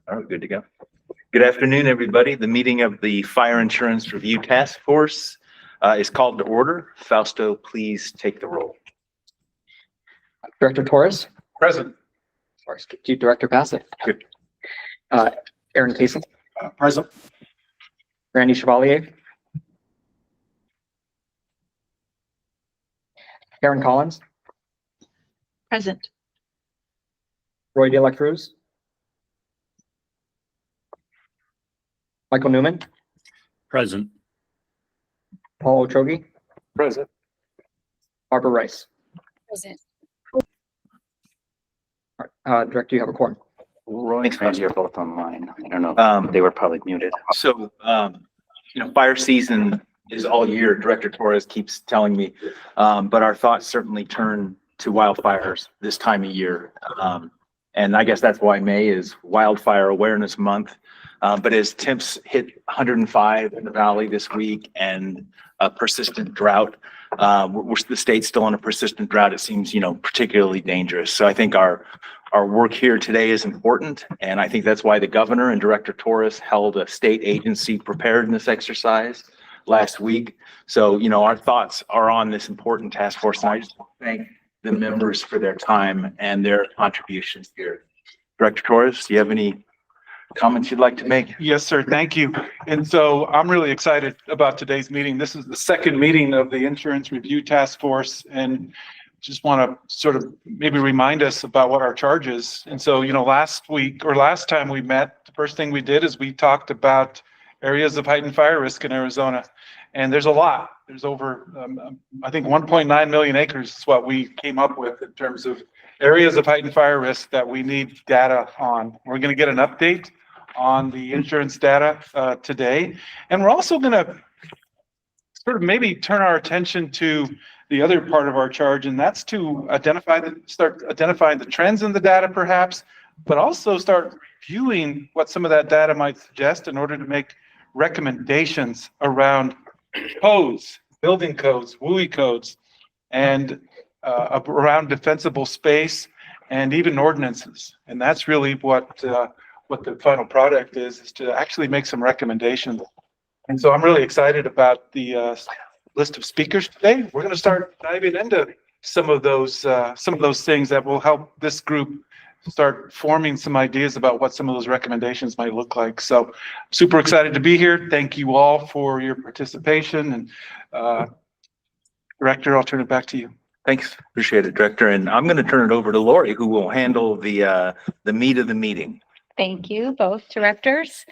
All right, good to go. Good afternoon, everybody. The meeting of the Fire Insurance Review Task Force is called to order. Fausto, please take the roll. Director Torres. Present. Chief Director Bassett. Good. Aaron Casey. Present. Randy Chevalier. Karen Collins. Present. Roy De La Cruz. Michael Newman. Present. Paul Otrogi. Present. Barbara Rice. Present. Director, you have a quorum. Roy and Randy are both online. I don't know. They were probably muted. So, fire season is all year. Director Torres keeps telling me, but our thoughts certainly turn to wildfires this time of year. And I guess that's why May is Wildfire Awareness Month. But as temps hit 105 in the valley this week and a persistent drought, the state's still on a persistent drought. It seems, particularly dangerous. So I think our work here today is important. And I think that's why the governor and Director Torres held a state agency preparedness exercise last week. So, our thoughts are on this important task force. And I just want to thank the members for their time and their contributions here. Director Torres, do you have any comments you'd like to make? Yes, sir. Thank you. And so I'm really excited about today's meeting. This is the second meeting of the Insurance Review Task Force, and just want to sort of maybe remind us about what our charge is. And so, last time we met, the first thing we did is we talked about areas of heightened fire risk in Arizona. And there's a lot. There's over, I think 1.9 million acres is what we came up with in terms of areas of heightened fire risk that we need data on. We're going to get an update on the insurance data today. And we're also going to sort of maybe turn our attention to the other part of our charge, and that's to start identifying the trends in the data perhaps, but also start reviewing what some of that data might suggest in order to make recommendations around codes, building codes, WUI codes, and around defensible space and even ordinances. And that's really what the final product is to actually make some recommendations. And so I'm really excited about the list of speakers today. We're going to start diving into some of those things that will help this group start forming some ideas about what some of those recommendations might look like. So super excited to be here. Thank you all for your participation. And Director, I'll turn it back to you. Thanks. Appreciate it, Director. And I'm going to turn it over to Lori, who will handle the meat of the meeting. Thank you, both directors.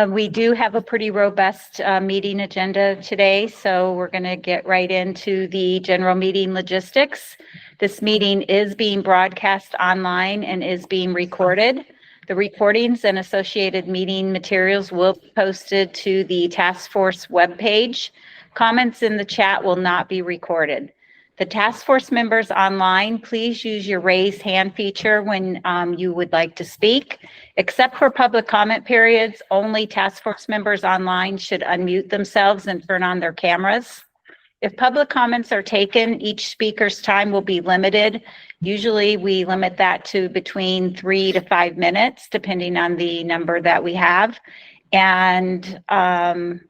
We do have a pretty robust meeting agenda today, so we're going to get right into the general meeting logistics. This meeting is being broadcast online and is being recorded. The recordings and associated meeting materials will be posted to the task force webpage. Comments in the chat will not be recorded. The task force members online, please use your raise hand feature when you would like to speak. Except for public comment periods, only task force members online should unmute themselves and turn on their cameras. If public comments are taken, each speaker's time will be limited. Usually we limit that to between 3 to 5 minutes, depending on the number that we have. And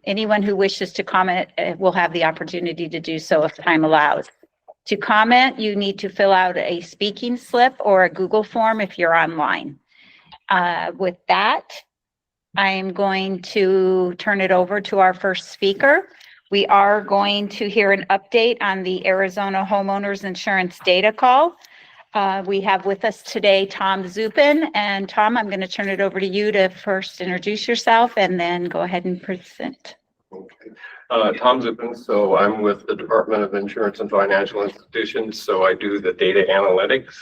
anyone who wishes to comment will have the opportunity to do so if time allows. To comment, you need to fill out a speaking slip or a Google form if you're online. With that, I'm going to turn it over to our first speaker. We are going to hear an update on the Arizona Homeowners Insurance Data Call. We have with us today Tom Zupin. And Tom, I'm going to turn it over to you to first introduce yourself and then go ahead and present. Okay. Tom Zupin. So I'm with the Department of Insurance and Financial Institutions. So I do the data analytics.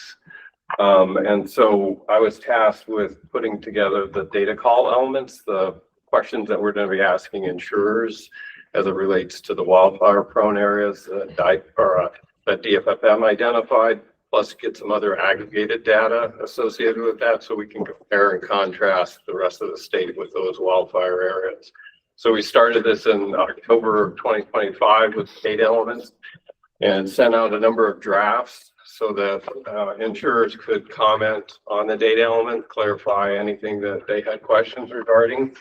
And so I was tasked with putting together the data call elements, the questions that we're going to be asking insurers as it relates to the wildfire prone areas that DFFM identified, plus get some other aggregated data associated with that so we can compare and contrast the rest of the state with those wildfire areas. So we started this in October of 2025 with data elements and sent out a number of drafts. so that insurers could comment on the data element, clarify anything that they had questions regarding.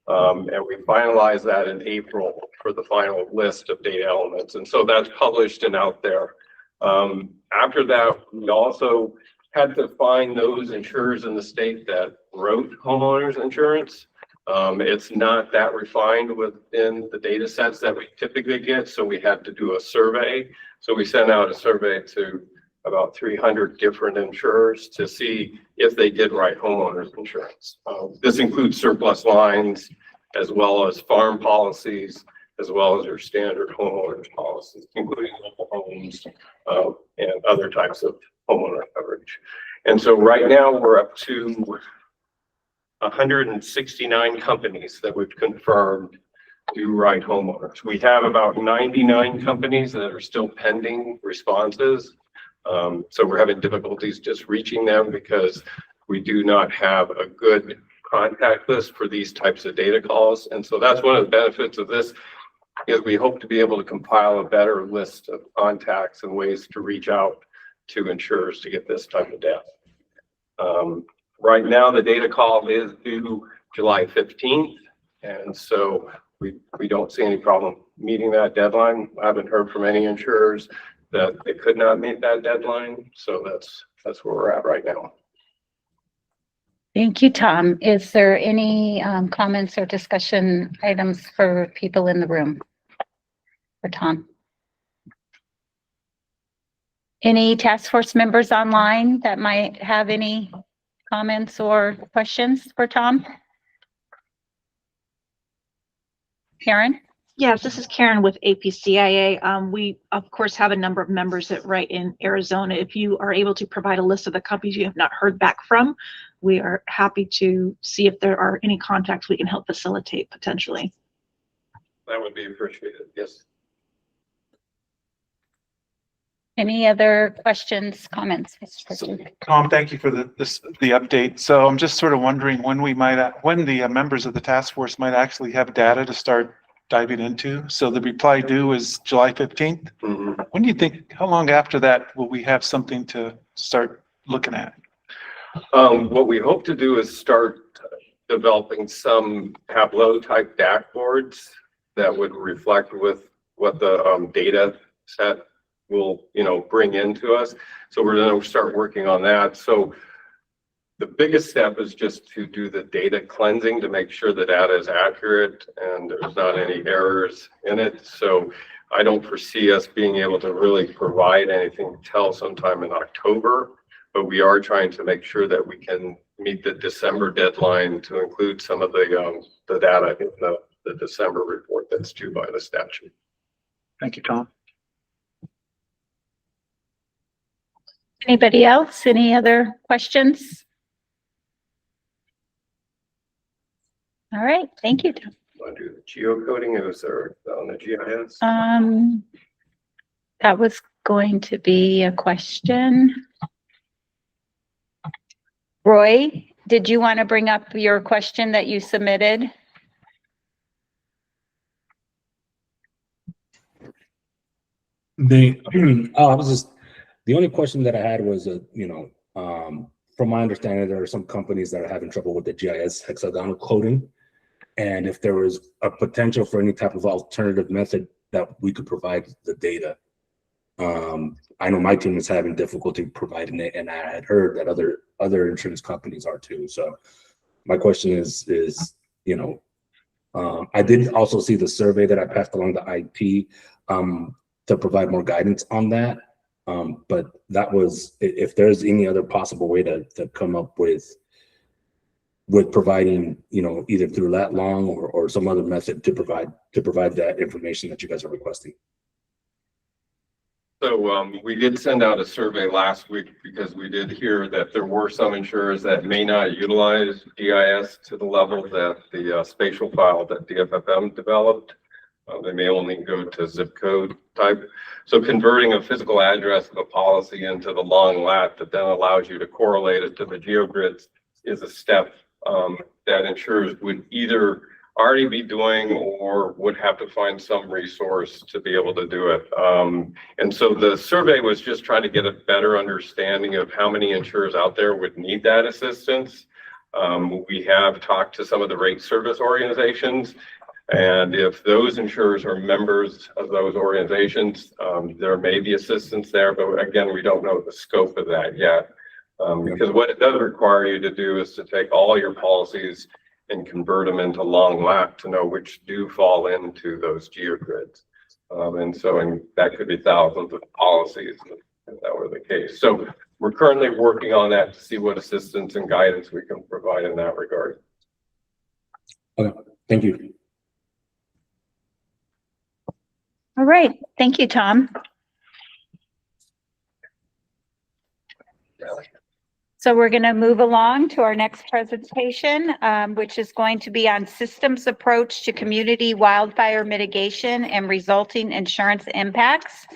And we finalized that in April for the final list of data elements. And so that's published and out there. After that, we also had to find those insurers in the state that wrote homeowners insurance. It's not that refined within the data sets that we typically get. So we had to do a survey. So we sent out a survey to about 300 different insurers to see if they did write homeowners insurance. This includes surplus lines, as well as farm policies, as well as your standard homeowners policies, including mobile homes and other types of homeowner coverage. And so right now we're up to 169 companies that we've confirmed do write homeowners. We have about 99 companies that are still pending responses. So we're having difficulties just reaching them because we do not have a good contact list for these types of data calls. And so that's one of the benefits of this, is we hope to be able to compile a better list of contacts and ways to reach out to insurers to get this type of data. Right now, the data call is due July 15th. And so we don't see any problem meeting that deadline. I haven't heard from any insurers that they could not meet that deadline. So that's where we're at right now. Thank you, Tom. Is there any comments or discussion items for people in the room? For Tom? Any task force members online that might have any comments or questions for Tom? Karen? Yes, this is Karen with APCIA. We, of course, have a number of members that write in Arizona. If you are able to provide a list of the companies you have not heard back from, we are happy to see if there are any contacts we can help facilitate potentially. That would be appreciated. Yes. Any other questions, comments? Mr. Christian? Tom, thank you for the update. So I'm just sort of wondering when when the members of the task force might actually have data to start diving into. So the reply due is July 15th. Mm-hmm. When do you think, how long after that will we have something to start looking at? What we hope to do is start developing some Tableau type dashboards that would reflect with what the data set will, bring into us. So we're going to start working on that. So the biggest step is just to do the data cleansing to make sure the data is accurate and there's not any errors in it. So I don't foresee us being able to really provide anything till sometime in October, but we are trying to make sure that we can meet the December deadline to include some of the data in the December report that's due by the statute. Thank you, Tom. Anybody else? Any other questions? All right, thank you, Tom. Want to do the geocoding? Is there on the GIS? That was going to be a question. Roy, did you want to bring up your question that you submitted? The only question that I had was, from my understanding, there are some companies that are having trouble with the GIS hexagonal coding. And if there was a potential for any type of alternative method that we could provide the data. I know my team is having difficulty providing it, and I had heard that other insurance companies are too. So my question is, I did also see the survey that I passed along to IT to provide more guidance on that. But that was, if there's any other possible way to come up with providing, either through lat long or some other method to provide that information that you guys are requesting. So we did send out a survey last week because we did hear that there were some insurers that may not utilize GIS to the level that the spatial file that DFFM developed. They may only go to zip code type. So converting a physical address of a policy into the long lat that then allows you to correlate it to the geogrids is a step that insurers would either already be doing or would have to find some resource to be able to do it. And so the survey was just trying to get a better understanding of how many insurers out there would need that assistance. We have talked to some of the rate service organizations, and if those insurers are members of those organizations, there may be assistance there, but again, we don't know the scope of that yet. Because what it does require you to do is to take all your policies and convert them into long lap to know which do fall into those geogrids. And that could be thousands of policies if that were the case. So we're currently working on that to see what assistance and guidance we can provide in that regard. Okay, thank you. All right, thank you, Tom. So we're going to move along to our next presentation, which is going to be on systems approach to community wildfire mitigation and resulting insurance impacts.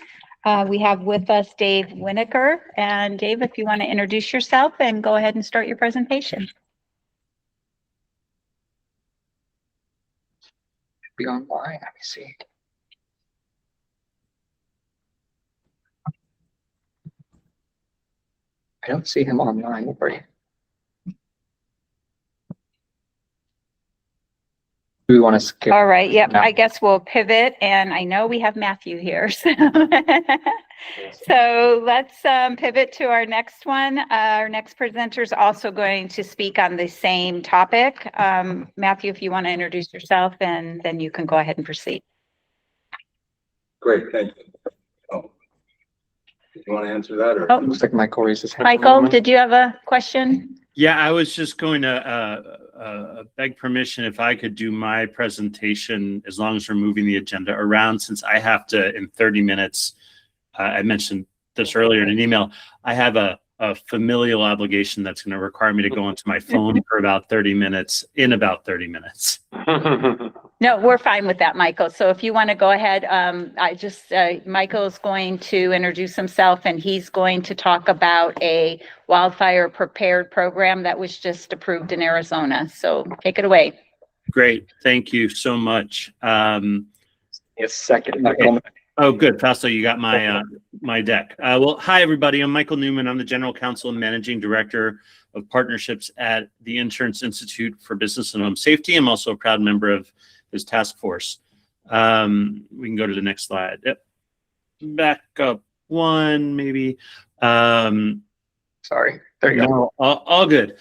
We have with us Dave Winokur. And Dave, if you want to introduce yourself and go ahead and start your presentation. Be online. Let me see. I don't see him online. Do we want to skip? All right, yep, No. I guess we'll pivot, and I know we have Matthew here, so let's pivot to our next one. Our next presenter is also going to speak on the same topic. Matthew, if you want to introduce yourself, and then you can go ahead and proceed. Great, thank you. Oh. You want to answer that or? Oh. Looks like Michael raised his hand. Michael, did you have a question? Yeah, I was just going to beg permission if I could do my presentation as long as we're moving the agenda around, since I have to, in 30 minutes, I mentioned this earlier in an email, I have a familial obligation that's going to require me to go onto my phone for about 30 minutes, in about 30 minutes. No, we're fine with that, Michael. So if you want to go ahead, Michael's going to introduce himself, and he's going to talk about a wildfire prepared program that was just approved in Arizona. So take it away. Great, thank you so much. Yes, second, Michael. Oh, good. Fausto, you got my my deck. Well, hi, everybody. I'm Michael Newman. I'm the General Counsel and Managing Director of Partnerships at the Insurance Institute for Business and Home Safety. I'm also a proud member of this task force. We can go to the next slide. Yep. Back up one, maybe. Sorry. There you go. No, all good.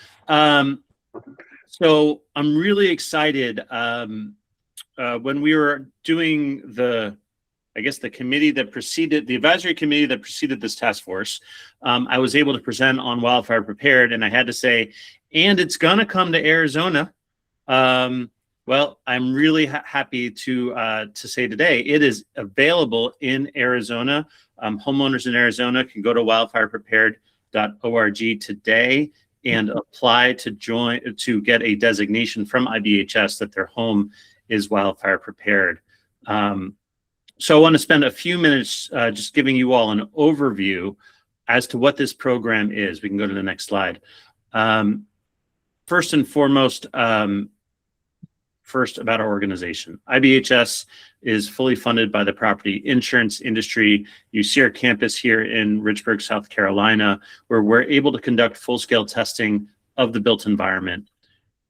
So I'm really excited. When we were doing the committee that preceded, the advisory committee that preceded this task force, I was able to present on Wildfire Prepared, and I had to say, and it's going to come to Arizona. Well, I'm really happy to say today it is available in Arizona. Homeowners in Arizona can go to wildfireprepared.org today and apply to get a designation from IBHS that their home is wildfire prepared. So I want to spend a few minutes just giving you all an overview as to what this program is. We can go to the next slide. First and foremost, first about our organization. IBHS is fully funded by the property insurance industry. You see our campus here in Richburg, South Carolina, where we're able to conduct full-scale testing of the built environment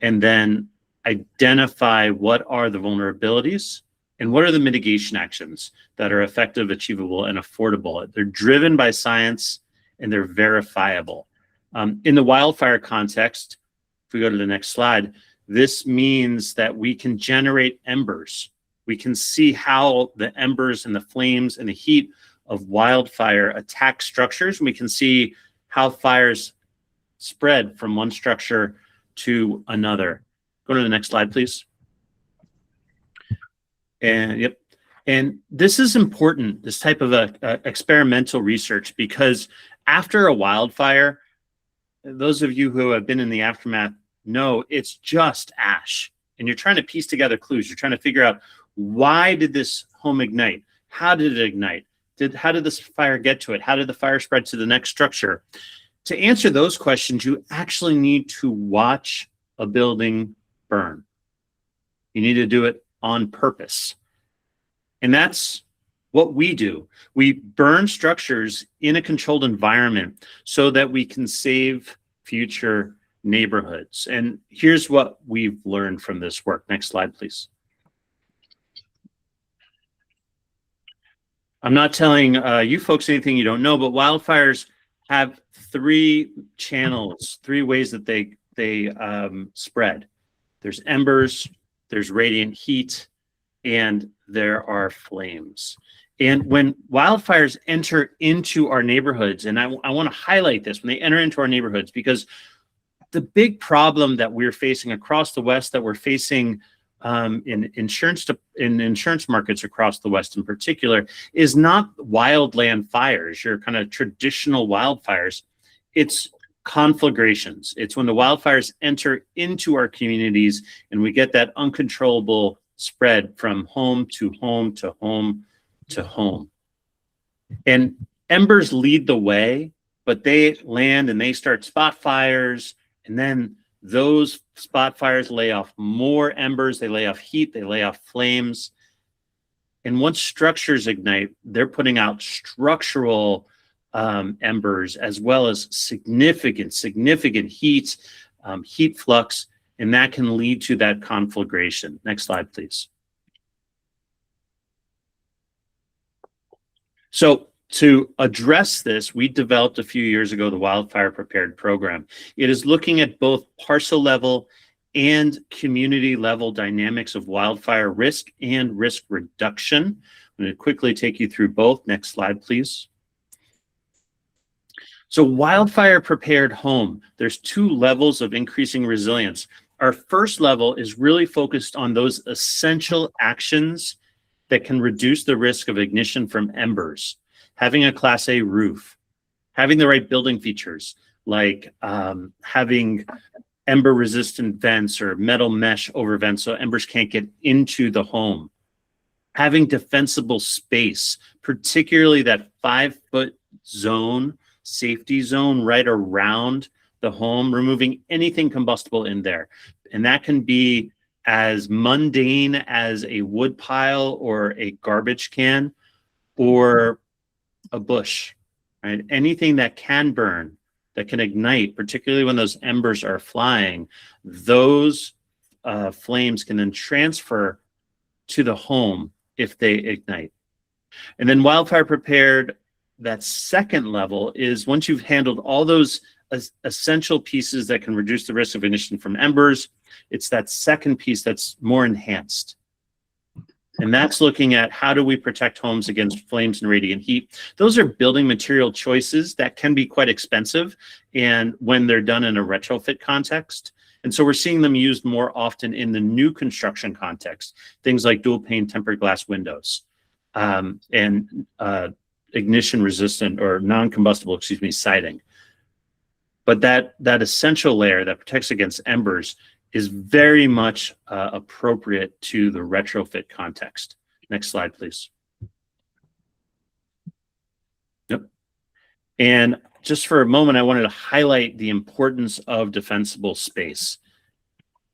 and then identify what are the vulnerabilities and what are the mitigation actions that are effective, achievable, and affordable. They're driven by science and they're verifiable. In the wildfire context, if we go to the next slide, this means that we can generate embers. We can see how the embers and the flames and the heat of wildfire attack structures. We can see how fires spread from one structure to another. Go to the next slide, please. And yep. And this is important, this type of experimental research, because after a wildfire, those of you who have been in the aftermath know it's just ash. And you're trying to piece together clues. You're trying to figure out, why did this home ignite? How did it ignite? How did this fire get to it? How did the fire spread to the next structure? To answer those questions, you actually need to watch a building burn. You need to do it on purpose. And that's what we do. We burn structures in a controlled environment so that we can save future neighborhoods. And here's what we've learned from this work. Next slide, please. I'm not telling you folks anything you don't know, but wildfires have three channels, three ways that they spread. There's embers, there's radiant heat, and there are flames. And when wildfires enter into our neighborhoods, and I want to highlight this, when they enter into our neighborhoods, because the big problem that we're facing across the West, that we're facing in insurance markets across the West in particular, is not wildland fires, your kind of traditional wildfires. It's conflagrations. It's when the wildfires enter into our communities and we get that uncontrollable spread from home to home to home to home. And embers lead the way, but they land and they start spot fires, and then those spot fires lay off more embers, they lay off heat, they lay off flames. And once structures ignite, they're putting out structural embers, as well as significant heat, heat flux, and that can lead to that conflagration. Next slide, please. So to address this, we developed a few years ago the Wildfire Prepared Program. It is looking at both parcel level and community level dynamics of wildfire risk and risk reduction. I'm going to quickly take you through both. Next slide, please. So wildfire prepared home, there's two levels of increasing resilience. Our first level is really focused on those essential actions that can reduce the risk of ignition from embers. Having a Class A roof, having the right building features, like having ember resistant vents or metal mesh over vents so embers can't get into the home. Having defensible space, particularly that 5-foot zone, safety zone right around the home, removing anything combustible in there. And that can be as mundane as a wood pile or a garbage can or a bush, right? Anything that can burn, that can ignite, particularly when those embers are flying, those flames can then transfer to the home if they ignite. And then wildfire prepared, that second level is once you've handled all those essential pieces that can reduce the risk of ignition from embers, it's that second piece that's more enhanced. And that's looking at how do we protect homes against flames and radiant heat. Those are building material choices that can be quite expensive, and when they're done in a retrofit context. And so we're seeing them used more often in the new construction context, things like dual pane tempered glass windows and ignition resistant or non-combustible, siding. But that essential layer that protects against embers is very much appropriate to the retrofit context. Next slide, please. Yep. And just for a moment, I wanted to highlight the importance of defensible space.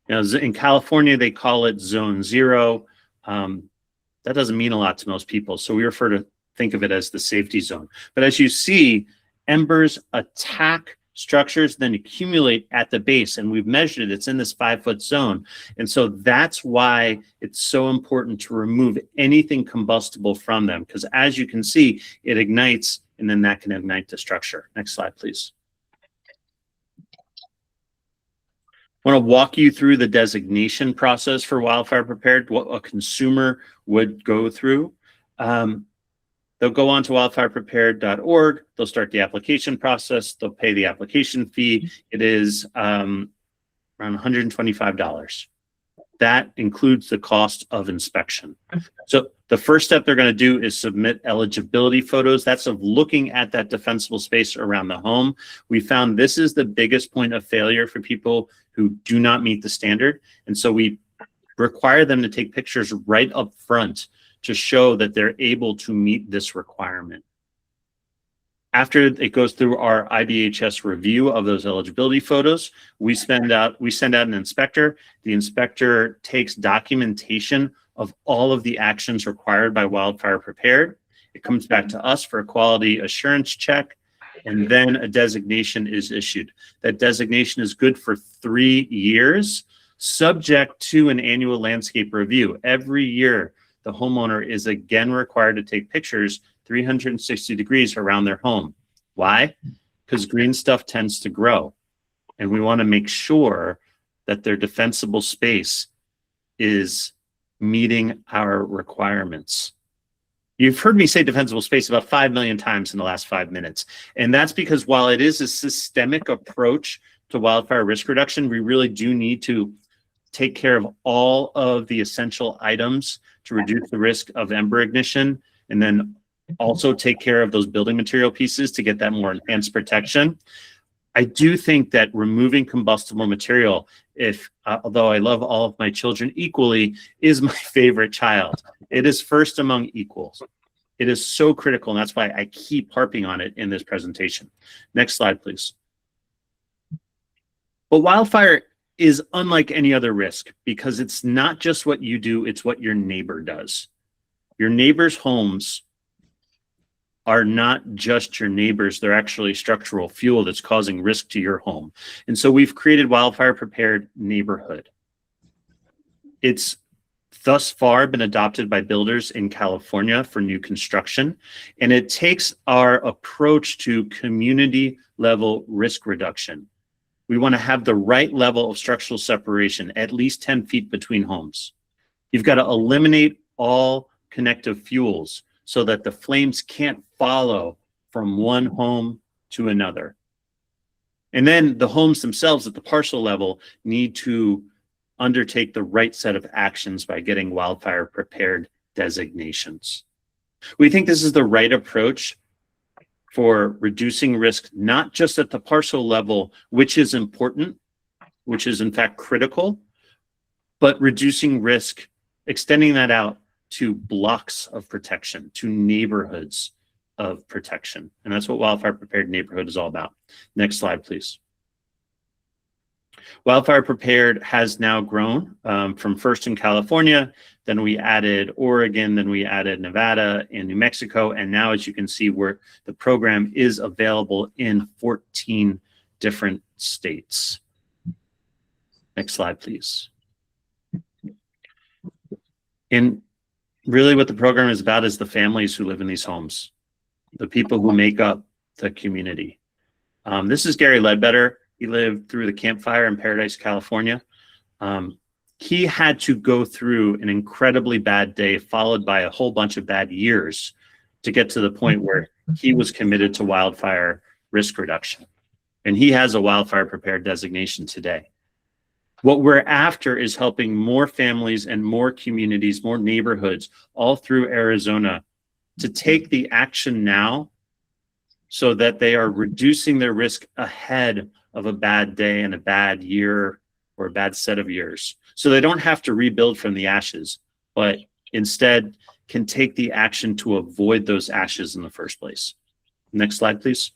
Now, in California, they call it Zone 0. That doesn't mean a lot to most people, so we think of it as the safety zone. But as you see, embers attack structures, then accumulate at the base, and we've measured it. It's in this 5-foot zone. And so that's why it's so important to remove anything combustible from them, because as you can see, it ignites, and then that can ignite the structure. Next slide, please. I want to walk you through the designation process for wildfire prepared, what a consumer would go through. They'll go on to wildfireprepared.org. They'll start the application process. They'll pay the application fee. It is around $125. That includes the cost of inspection. So the first step they're going to do is submit eligibility photos. That's of looking at that defensible space around the home. We found this is the biggest point of failure for people who do not meet the standard. And so we require them to take pictures right up front to show that they're able to meet this requirement. After it goes through our IBHS review of those eligibility photos, we send out an inspector. The inspector takes documentation of all of the actions required by Wildfire Prepared. It comes back to us for a quality assurance check, and then a designation is issued. That designation is good for 3 years, subject to an annual landscape review. Every year, the homeowner is again required to take pictures 360 degrees around their home. Why? Because green stuff tends to grow. And we want to make sure that their defensible space is meeting our requirements. You've heard me say defensible space about 5 million times in the last 5 minutes. And that's because while it is a systemic approach to wildfire risk reduction, we really do need to take care of all of the essential items to reduce the risk of ember ignition, and then also take care of those building material pieces to get that more enhanced protection. I do think that removing combustible material, although I love all of my children equally, is my favorite child. It is first among equals. It is so critical, and that's why I keep harping on it in this presentation. Next slide, please. But wildfire is unlike any other risk because it's not just what you do, it's what your neighbor does. Your neighbor's homes are not just your neighbors, they're actually structural fuel that's causing risk to your home. And so we've created Wildfire Prepared Neighborhood. It's thus far been adopted by builders in California for new construction, and it takes our approach to community level risk reduction. We want to have the right level of structural separation, at least 10 feet between homes. You've got to eliminate all connective fuels so that the flames can't follow from one home to another. And then the homes themselves at the parcel level need to undertake the right set of actions by getting wildfire prepared designations. We think this is the right approach for reducing risk, not just at the parcel level, which is important, which is in fact critical, but reducing risk, extending that out to blocks of protection, to neighborhoods of protection. And that's what Wildfire Prepared Neighborhood is all about. Next slide, please. Wildfire Prepared has now grown from first in California, then we added Oregon, then we added Nevada and New Mexico. And now, as you can see, the program is available in 14 different states. Next slide, please. And really what the program is about is the families who live in these homes, the people who make up the community. This is Gary Ledbetter. He lived through the Camp Fire in Paradise, California. He had to go through an incredibly bad day followed by a whole bunch of bad years to get to the point where he was committed to wildfire risk reduction. And he has a wildfire prepared designation today. What we're after is helping more families and more communities, more neighborhoods all through Arizona to take the action now so that they are reducing their risk ahead of a bad day and a bad year or a bad set of years. So they don't have to rebuild from the ashes, but instead can take the action to avoid those ashes in the first place. Next slide, please.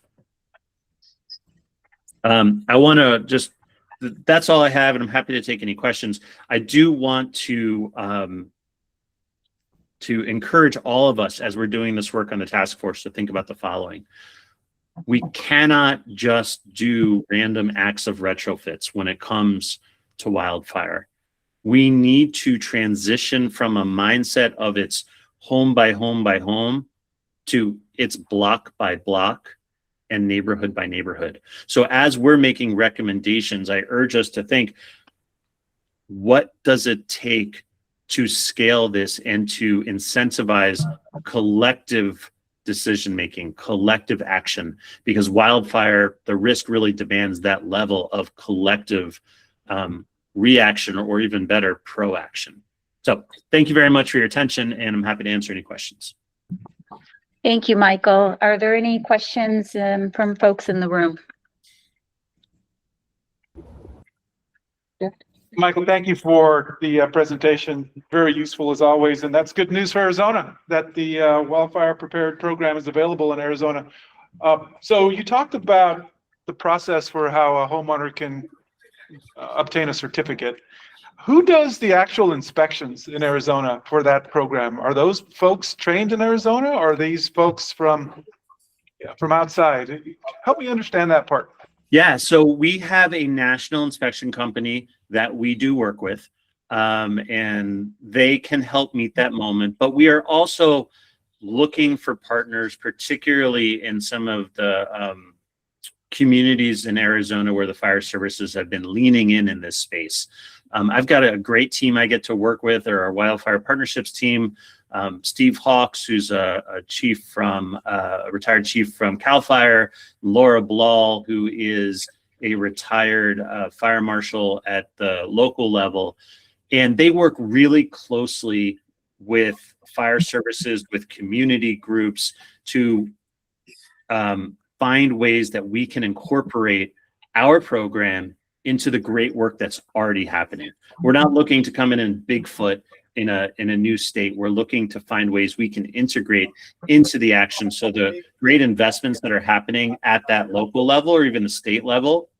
I want to just, that's all I have, and I'm happy to take any questions. I do want to encourage all of us as we're doing this work on the task force to think about the following. We cannot just do random acts of retrofits when it comes to wildfire. We need to transition from a mindset of it's home by home by home to it's block by block and neighborhood by neighborhood. So as we're making recommendations, I urge us to think, what does it take to scale this and to incentivize collective decision-making, collective action? Because wildfire, the risk really demands that level of collective reaction, or even better, proaction. So thank you very much for your attention, and I'm happy to answer any questions. Thank you, Michael. Are there any questions from folks in the room? Michael, thank you for the presentation. Very useful as always. And that's good news for Arizona that the Wildfire Prepared program is available in Arizona. So you talked about the process for how a homeowner can obtain a certificate. Who does the actual inspections in Arizona for that program? Are those folks trained in Arizona, or are these folks from outside? Help me understand that part. Yeah, so we have a national inspection company that we do work with, and they can help meet that moment. But we are also looking for partners, particularly in some of the communities in Arizona where the fire services have been leaning in this space. I've got a great team I get to work with, or our wildfire partnerships team. Steve Hawks, who's a retired chief from CAL FIRE, Laura Blal, who is a retired fire marshal at the local level. And they work really closely with fire services, with community groups to find ways that we can incorporate our program into the great work that's already happening. We're not looking to come in and Bigfoot in a new state. We're looking to find ways we can integrate into the action. So the great investments that are happening at that local level or even the state level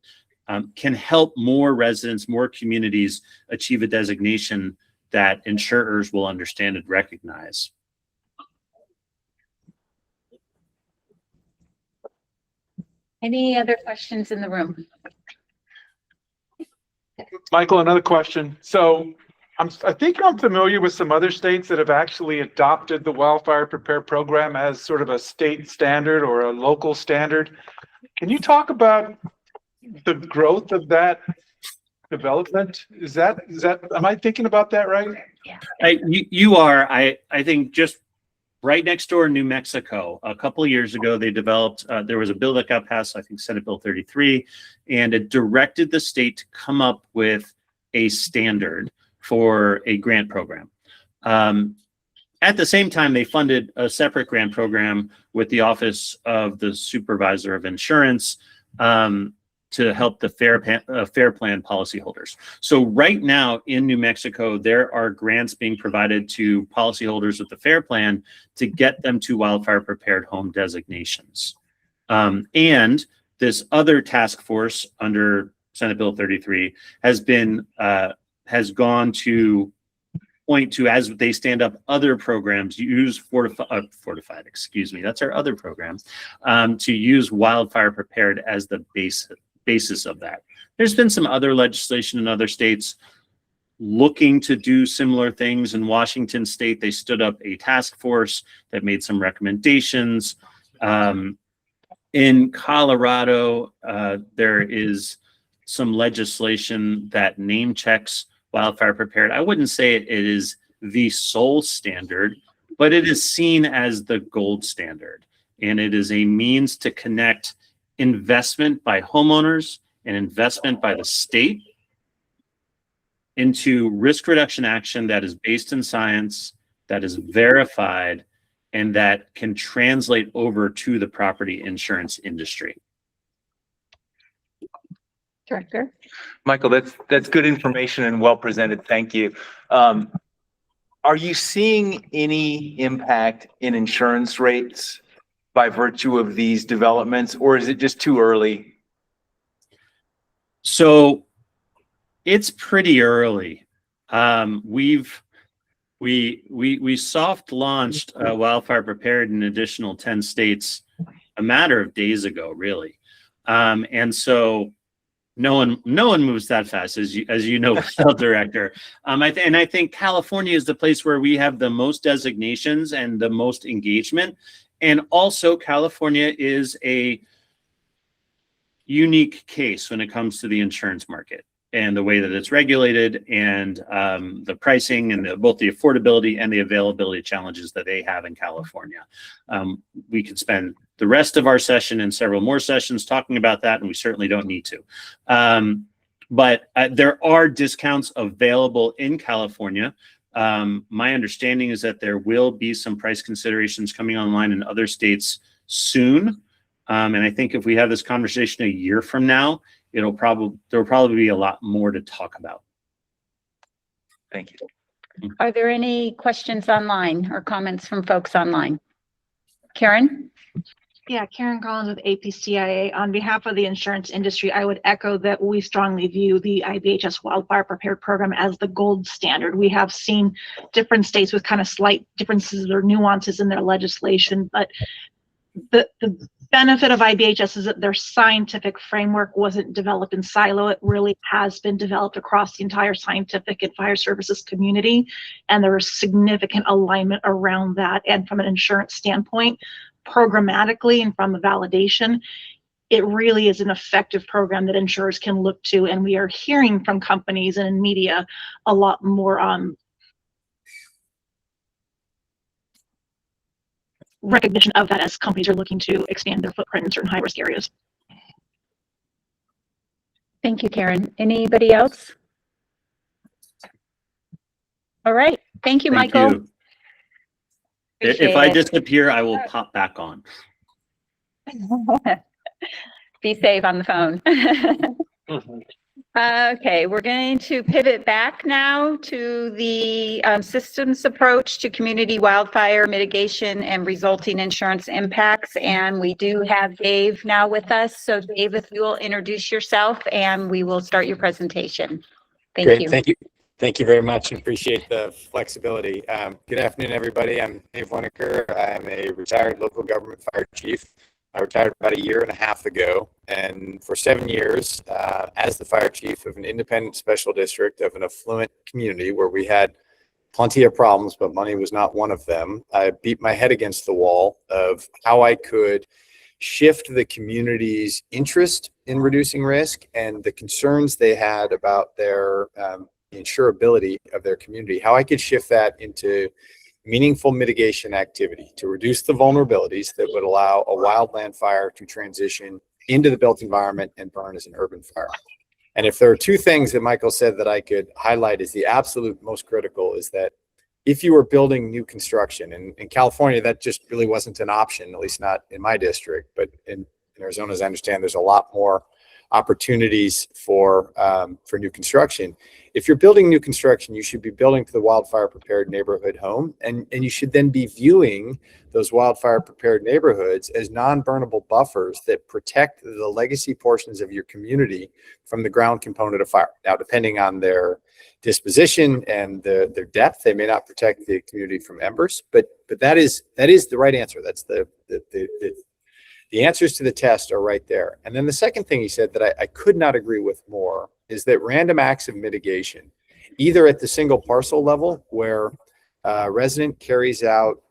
can help more residents, more communities achieve a designation that insurers will understand and recognize. Any other questions in the room? Michael, another question. So I think I'm familiar with some other states that have actually adopted the wildfire prepare program as sort of a state standard or a local standard. Can you talk about the growth of that development? Am I thinking about that right? You are. I think just right next door in New Mexico, a couple of years ago, they developed, there was a bill that got passed, I think Senate Bill 33, and it directed the state to come up with a standard for a grant program. At the same time, they funded a separate grant program with the Office of the Supervisor of Insurance to help the Fair Plan policyholders. So right now in New Mexico, there are grants being provided to policyholders with the Fair Plan to get them to wildfire prepared home designations. And this other task force under Senate Bill 33 has gone to point to, as they stand up other programs, use Fortified, excuse me, that's our other program, to use wildfire prepared as the basis of that. There's been some other legislation in other states looking to do similar things. In Washington state, they stood up a task force that made some recommendations. In Colorado, there is some legislation that name checks wildfire prepared. I wouldn't say it is the sole standard, but it is seen as the gold standard. And it is a means to connect investment by homeowners and investment by the state into risk reduction action that is based in science, that is verified, and that can translate over to the property insurance industry. Director? Michael, that's good information and well presented. Thank you. Are you seeing any impact in insurance rates by virtue of these developments, or is it just too early? So it's pretty early. We soft launched Wildfire Prepared in an additional 10 states a matter of days ago, really. And so no one moves that fast, as you know, Health Director. And I think California is the place where we have the most designations and the most engagement. And also California is a unique case when it comes to the insurance market and the way that it's regulated and the pricing and both the affordability and the availability challenges that they have in California. We could spend the rest of our session and several more sessions talking about that, and we certainly don't need to. But there are discounts available in California. My understanding is that there will be some price considerations coming online in other states soon. And I think if we have this conversation a year from now, there will probably be a lot more to talk about. Thank you. Are there any questions online or comments from folks online? Karen? Yeah, Karen Collins with APCIA. On behalf of the insurance industry, I would echo that we strongly view the IBHS Wildfire Prepared Program as the gold standard. We have seen different states with kind of slight differences or nuances in their legislation, but the benefit of IBHS is that their scientific framework wasn't developed in silo. It really has been developed across the entire scientific and fire services community, and there is significant alignment around that. And from an insurance standpoint, programmatically and from a validation, it really is an effective program that insurers can look to. And we are hearing from companies and in media a lot more recognition of that as companies are looking to expand their footprint in certain high-risk areas. Thank you, Karen. Anybody else? All right. Thank you, Thank Michael. you. If Appreciate I it. disappear, I will pop back on. Be safe on the phone. Okay, we're going to pivot back now to the systems approach to community wildfire mitigation and resulting insurance impacts. And we do have Dave now with us. So Dave, if you will introduce yourself and we will start your presentation. Thank Great. you. Thank you. Thank you very much and appreciate the flexibility. Good afternoon, everybody. I'm Dave Winokur. I'm a retired local government fire chief. I retired about 1.5 years ago, and for 7 years as the fire chief of an independent special district of an affluent community where we had plenty of problems, but money was not one of them. I beat my head against the wall of how I could shift the community's interest in reducing risk and the concerns they had about their insurability of their community, how I could shift that into meaningful mitigation activity to reduce the vulnerabilities that would allow a wildland fire to transition into the built environment and burn as an urban fire. And if there are two things that Michael said that I could highlight as the absolute most critical, is that if you were building new construction, and in California, that just really wasn't an option, at least not in my district, but in Arizona, as I understand, there's a lot more opportunities for new construction. If you're building new construction, you should be building to the wildfire prepared neighborhood home, and you should then be viewing those wildfire prepared neighborhoods as non-burnable buffers that protect the legacy portions of your community from the ground component of fire. Now, depending on their disposition and their depth, they may not protect the community from embers, but that is the right answer. That's the answers to the test are right there. And then the second thing he said that I could not agree with more is that random acts of mitigation, either at the single parcel level where a resident carries out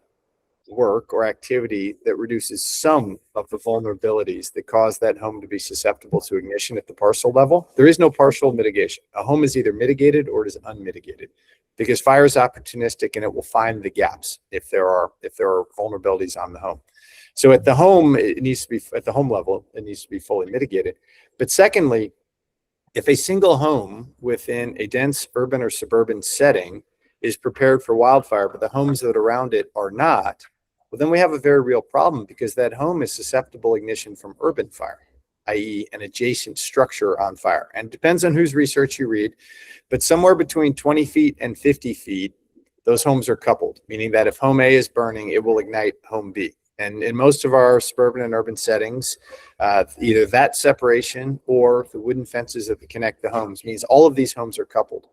work or activity that reduces some of the vulnerabilities that cause that home to be susceptible to ignition at the parcel level. There is no partial mitigation. A home is either mitigated or it is unmitigated, because fire is opportunistic and it will find the gaps if there are vulnerabilities on the home. So at the home, it needs to be at the home level, it needs to be fully mitigated. But secondly, if a single home within a dense urban or suburban setting is prepared for wildfire, but the homes that are around it are not, well, then we have a very real problem, because that home is susceptible ignition from urban fire, i.e. an adjacent structure on fire. And it depends on whose research you read, but somewhere between 20 feet and 50 feet, those homes are coupled, meaning that if home A is burning, it will ignite home B. And in most of our suburban and urban settings, either that separation or the wooden fences that connect the homes means all of these homes are coupled.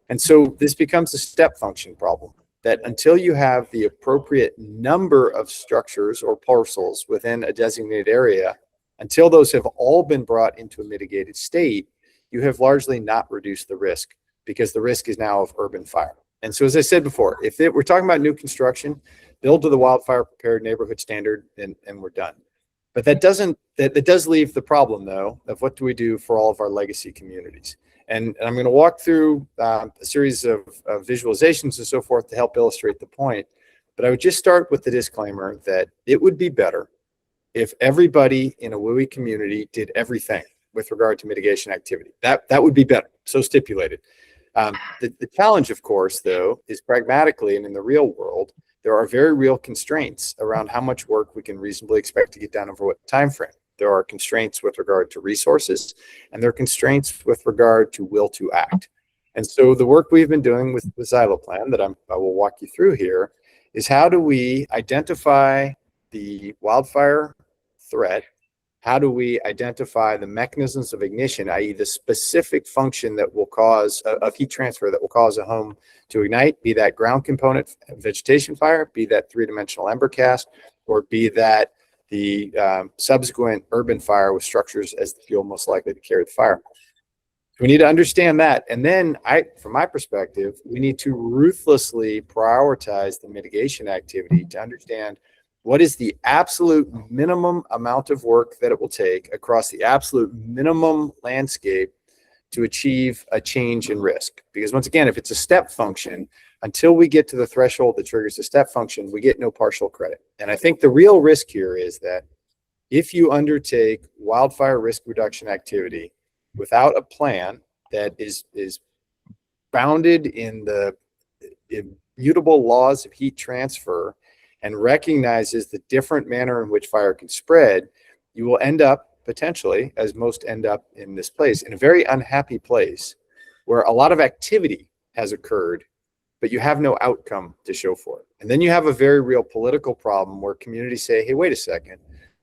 And so this becomes a step function problem, that until you have the appropriate number of structures or parcels within a designated area, until those have all been brought into a mitigated state, you have largely not reduced the risk, because the risk is now of urban fire. And so, as I said before, if we're talking about new construction, build to the wildfire prepared neighborhood standard and we're done. But that does leave the problem, though, of what do we do for all of our legacy communities. And I'm going to walk through a series of visualizations and so forth to help illustrate the point. But I would just start with the disclaimer that it would be better if everybody in a WUI community did everything with regard to mitigation activity. That would be better, so stipulated. The challenge, of course, though, is pragmatically and in the real world, there are very real constraints around how much work we can reasonably expect to get done over what time frame. There are constraints with regard to resources, and there are constraints with regard to will to act. And so the work we've been doing with the XyloPlan that I will walk you through here is how do we identify the wildfire threat, how do we identify the mechanisms of ignition, i.e. the specific function that will cause of heat transfer that will cause a home to ignite, be that ground component vegetation fire, be that three-dimensional ember cast, or be that the subsequent urban fire with structures as the fuel most likely to carry the fire. We need to understand that. And then from my perspective, we need to ruthlessly prioritize the mitigation activity to understand what is the absolute minimum amount of work that it will take across the absolute minimum landscape to achieve a change in risk. Because once again, if it's a step function, until we get to the threshold that triggers the step function, we get no partial credit. And I think the real risk here is that if you undertake wildfire risk reduction activity without a plan that is bounded in the immutable laws of heat transfer and recognizes the different manner in which fire can spread, you will end up potentially, as most end up in this place, in a very unhappy place where a lot of activity has occurred, but you have no outcome to show for it. And then you have a very real political problem where communities say, hey, wait a second,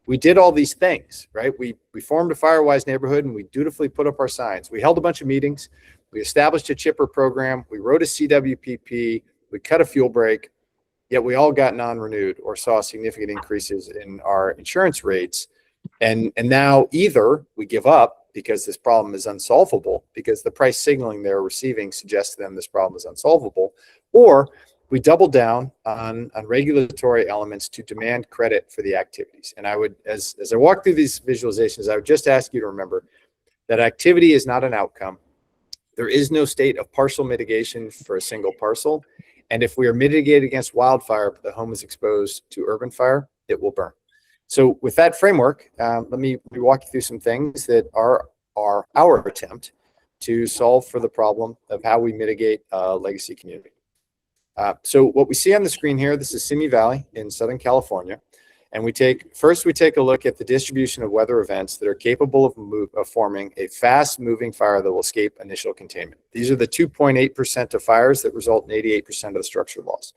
we did all these things, right? We formed a Firewise neighborhood and we dutifully put up our signs. We held a bunch of meetings. We established a chipper program. We wrote a CWPP. We cut a fuel break. Yet we all got non-renewed or saw significant increases in our insurance rates. And now either we give up because this problem is unsolvable, because the price signaling they're receiving suggests to them this problem is unsolvable, or we double down on regulatory elements to demand credit for the activities. And I would, as I walk through these visualizations, I would just ask you to remember that activity is not an outcome. There is no state of partial mitigation for a single parcel. And if we are mitigated against wildfire, but the home is exposed to urban fire, it will burn. So with that framework, let me walk you through some things that are our attempt to solve for the problem of how we mitigate a legacy community. So what we see on the screen here, this is Simi Valley in Southern California. And we take a look at the distribution of weather events that are capable of forming a fast moving fire that will escape initial containment. These are the 2.8% of fires that result in 88% of the structural loss.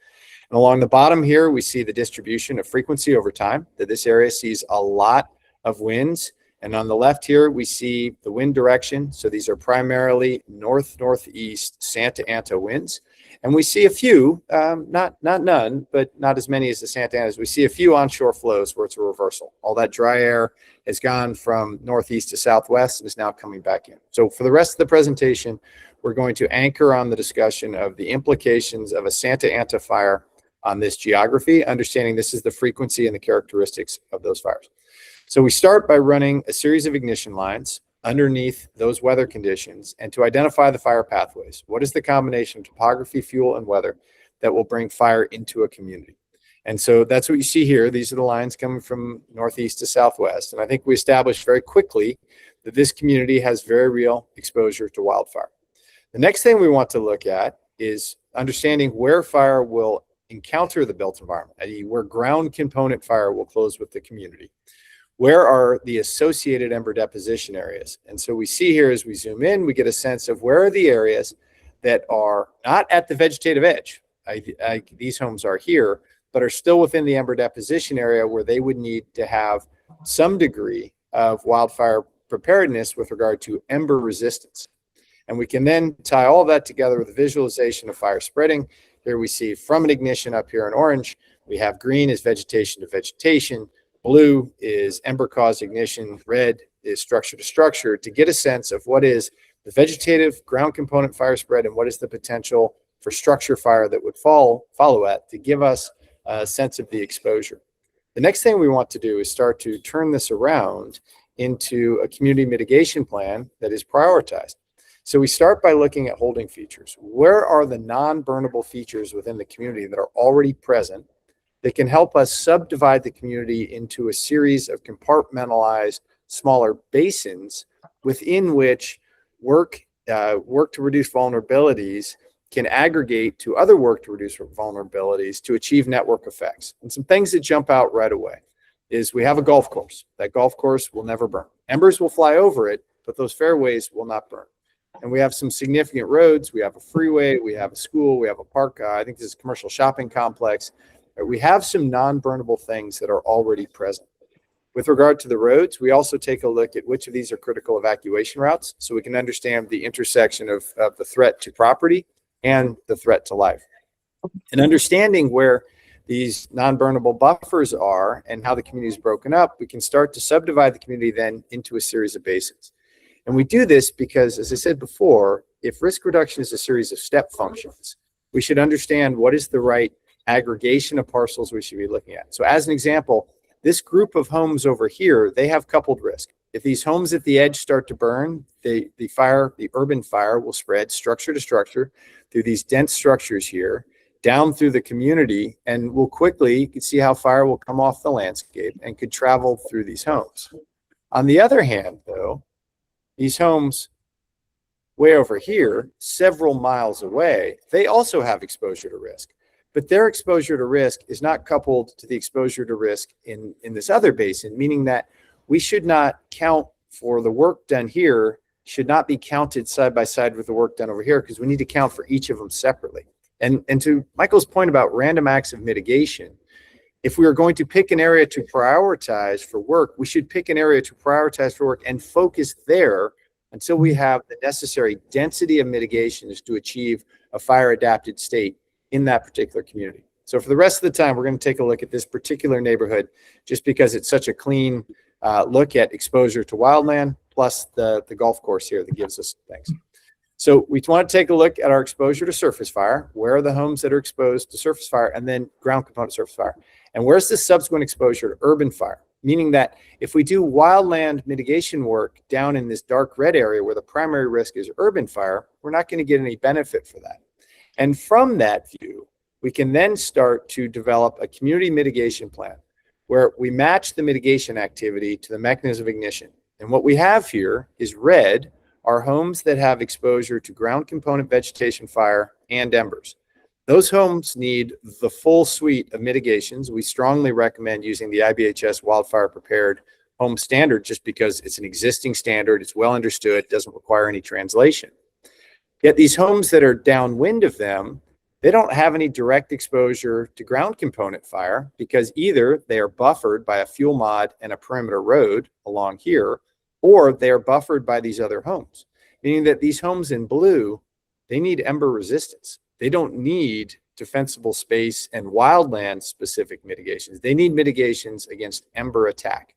And along the bottom here, we see the distribution of frequency over time, that this area sees a lot of winds. And on the left here, we see the wind direction. So these are primarily north-northeast Santa Ana winds. And we see a few, not none, but not as many as the Santa Anas. We see a few onshore flows where it's a reversal. All that dry air has gone from northeast to southwest and is now coming back in. So for the rest of the presentation, we're going to anchor on the discussion of the implications of a Santa Ana fire on this geography, understanding this is the frequency and the characteristics of those fires. So we start by running a series of ignition lines underneath those weather conditions and to identify the fire pathways. What is the combination of topography, fuel, and weather that will bring fire into a community? And so that's what you see here. These are the lines coming from northeast to southwest. And I think we established very quickly that this community has very real exposure to wildfire. The next thing we want to look at is understanding where fire will encounter the built environment, i.e. where ground component fire will close with the community. Where are the associated ember deposition areas? And so we see here as we zoom in, we get a sense of where are the areas that are not at the vegetative edge. These homes are here, but are still within the ember deposition area where they would need to have some degree of wildfire preparedness with regard to ember resistance. And we can then tie all that together with a visualization of fire spreading. Here we see from an ignition up here in orange, we have green is vegetation to vegetation. Blue is ember-caused ignition. Red is structure to structure, to get a sense of what is the vegetative ground component fire spread and what is the potential for structure fire that would follow at to give us a sense of the exposure. The next thing we want to do is start to turn this around into a community mitigation plan that is prioritized. So we start by looking at holding features. Where are the non-burnable features within the community that are already present that can help us subdivide the community into a series of compartmentalized smaller basins within which work to reduce vulnerabilities can aggregate to other work to reduce vulnerabilities to achieve network effects. And some things that jump out right away is we have a golf course. That golf course will never burn. Embers will fly over it, but those fairways will not burn. And we have some significant roads. We have a freeway, we have a school, we have a park. I think this is a commercial shopping complex. We have some non-burnable things that are already present. With regard to the roads, we also take a look at which of these are critical evacuation routes so we can understand the intersection of the threat to property and the threat to life. And understanding where these non-burnable buffers are and how the community is broken up, we can start to subdivide the community then into a series of basins. And we do this because, as I said before, if risk reduction is a series of step functions, we should understand what is the right aggregation of parcels we should be looking at. So as an example, this group of homes over here, they have coupled risk. If these homes at the edge start to burn, the urban fire will spread structure to structure through these dense structures here, down through the community, and will quickly, you can see how fire will come off the landscape and could travel through these homes. On the other hand, though, these homes way over here, several miles away, they also have exposure to risk. But their exposure to risk is not coupled to the exposure to risk in this other basin, meaning that we should not count for the work done here, should not be counted side by side with the work done over here, because we need to count for each of them separately. And to Michael's point about random acts of mitigation, if we are going to pick an area to prioritize for work, we should pick an area to prioritize for work and focus there until we have the necessary density of mitigations to achieve a fire adapted state in that particular community. So for the rest of the time, we're going to take a look at this particular neighborhood just because it's such a clean look at exposure to wildland plus the golf course here that gives us things. So we want to take a look at our exposure to surface fire. Where are the homes that are exposed to surface fire, and then ground component surface fire? And where's the subsequent exposure to urban fire? Meaning that if we do wildland mitigation work down in this dark red area where the primary risk is urban fire, we're not going to get any benefit for that. And from that view, we can then start to develop a community mitigation plan where we match the mitigation activity to the mechanism of ignition. And what we have here is red are homes that have exposure to ground component vegetation fire and embers. Those homes need the full suite of mitigations. We strongly recommend using the IBHS Wildfire Prepared Home Standard just because it's an existing standard, it's well understood, doesn't require any translation. Yet these homes that are downwind of them, they don't have any direct exposure to ground component fire because either they are buffered by a fuel mod and a perimeter road along here, or they are buffered by these other homes, meaning that these homes in blue, they need ember resistance. They don't need defensible space and wildland specific mitigations. They need mitigations against ember attack.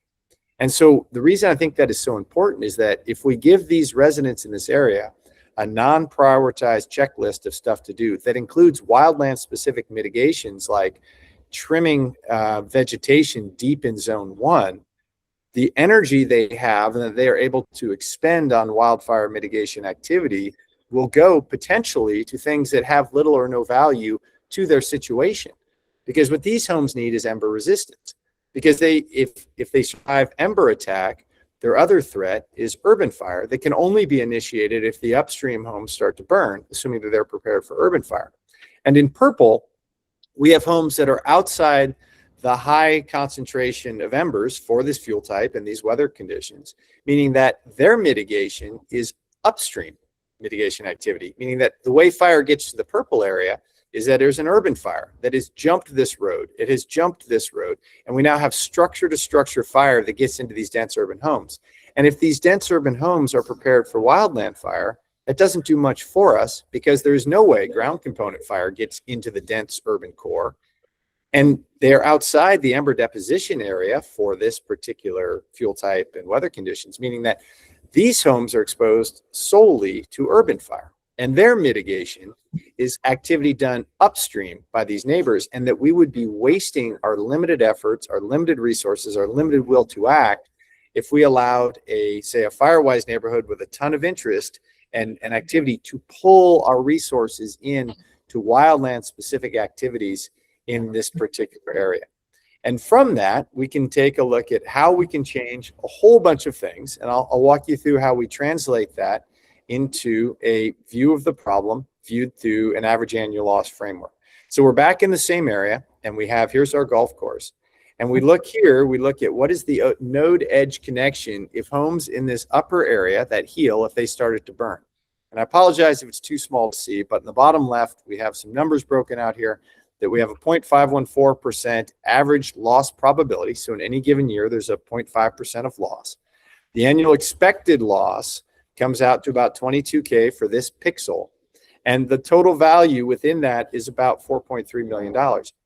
And so the reason I think that is so important is that if we give these residents in this area a non-prioritized checklist of stuff to do that includes wildland specific mitigations like trimming vegetation deep in zone 1, the energy they have and that they are able to expend on wildfire mitigation activity will go potentially to things that have little or no value to their situation. Because what these homes need is ember resistance. Because if they survive ember attack, their other threat is urban fire that can only be initiated if the upstream homes start to burn, assuming that they're prepared for urban fire. And in purple, we have homes that are outside the high concentration of embers for this fuel type and these weather conditions, meaning that their mitigation is upstream mitigation activity, meaning that the way fire gets to the purple area is that there's an urban fire that has jumped this road. It has jumped this road, and we now have structure to structure fire that gets into these dense urban homes. And if these dense urban homes are prepared for wildland fire, that doesn't do much for us because there's no way ground component fire gets into the dense urban core. And they're outside the ember deposition area for this particular fuel type and weather conditions, meaning that these homes are exposed solely to urban fire. And their mitigation is activity done upstream by these neighbors, and that we would be wasting our limited efforts, our limited resources, our limited will to act if we allowed say a Firewise neighborhood with a ton of interest and activity to pull our resources in to wildland specific activities in this particular area. And from that, we can take a look at how we can change a whole bunch of things. And I'll walk you through how we translate that into a view of the problem viewed through an average annual loss framework. So we're back in the same area, and here's our golf course. And we look at what is the node edge connection if homes in this upper area that heal if they started to burn. And I apologize if it's too small to see, but in the bottom left, we have some numbers broken out here. that we have a 0.514% average loss probability. So in any given year, there's a 0.5% of loss. The annual expected loss comes out to about 22K for this pixel. And the total value within that is about $4.3 million.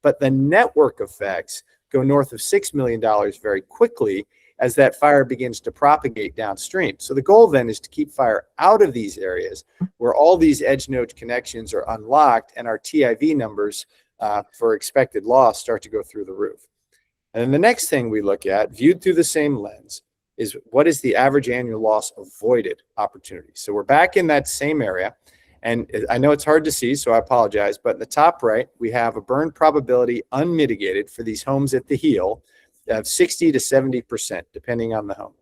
But the network effects go north of $6 million very quickly as that fire begins to propagate downstream. So the goal then is to keep fire out of these areas where all these edge node connections are unlocked and our TIV numbers for expected loss start to go through the roof. And then the next thing we look at, viewed through the same lens, is what is the average annual loss avoided opportunity. So we're back in that same area. And I know it's hard to see, so I apologize, but in the top right, we have a burn probability unmitigated for these homes at the heel of 60 to 70%, depending on the home.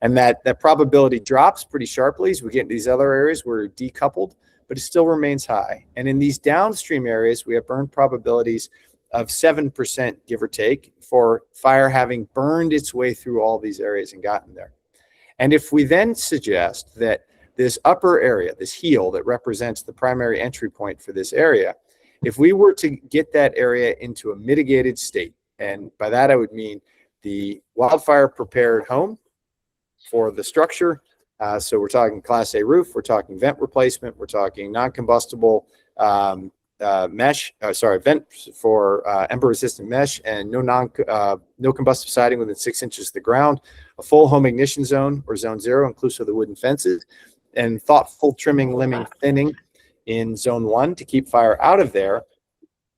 And that probability drops pretty sharply as we get into these other areas where we're decoupled, but it still remains high. And in these downstream areas, we have burn probabilities of 7%, give or take, for fire having burned its way through all these areas and gotten there. And if we then suggest that this upper area, this heel that represents the primary entry point for this area, if we were to get that area into a mitigated state, and by that I would mean the wildfire prepared home for the structure, so we're talking Class A roof, we're talking vent replacement, we're talking non-combustible vent for ember-resistant mesh, and no combustive siding within 6 inches of the ground, a full home ignition zone or zone 0, inclusive of the wooden fences, and thoughtful trimming, limbing, thinning in zone 1 to keep fire out of there,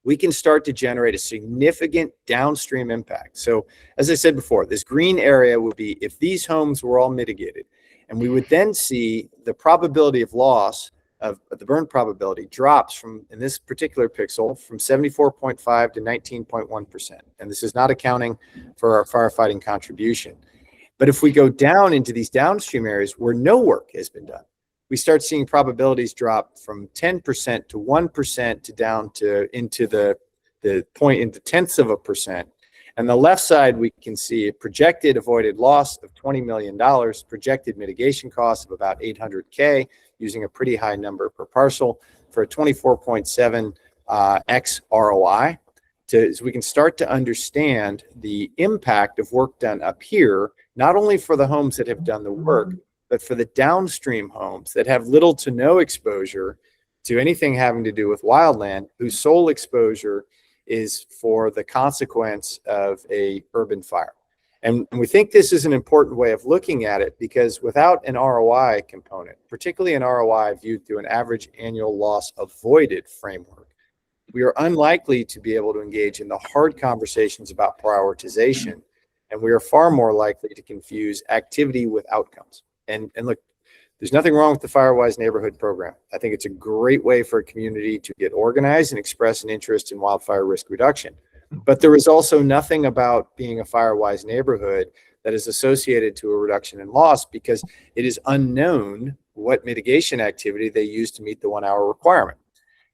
we can start to generate a significant downstream impact. So as I said before, this green area would be if these homes were all mitigated, and we would then see the probability of loss of the burn probability drops from, in this particular pixel, from 74.5 to 19.1%. And this is not accounting for our firefighting contribution. But if we go down into these downstream areas where no work has been done, we start seeing probabilities drop from 10% to 1% to down to into the point into tenths of a percent. And the left side, we can see a projected avoided loss of $20 million, projected mitigation costs of about 800K, using a pretty high number per parcel for a 24.7x ROI. So we can start to understand the impact of work done up here, not only for the homes that have done the work, but for the downstream homes that have little to no exposure to anything having to do with wildland, whose sole exposure is for the consequence of a urban fire. And we think this is an important way of looking at it, because without an ROI component, particularly an ROI viewed through an average annual loss avoided framework, we are unlikely to be able to engage in the hard conversations about prioritization. And we are far more likely to confuse activity with outcomes. And look, there's nothing wrong with the Firewise neighborhood program. I think it's a great way for a community to get organized and express an interest in wildfire risk reduction. But there is also nothing about being a Firewise neighborhood that is associated to a reduction in loss, because it is unknown what mitigation activity they use to meet the 1 hour requirement.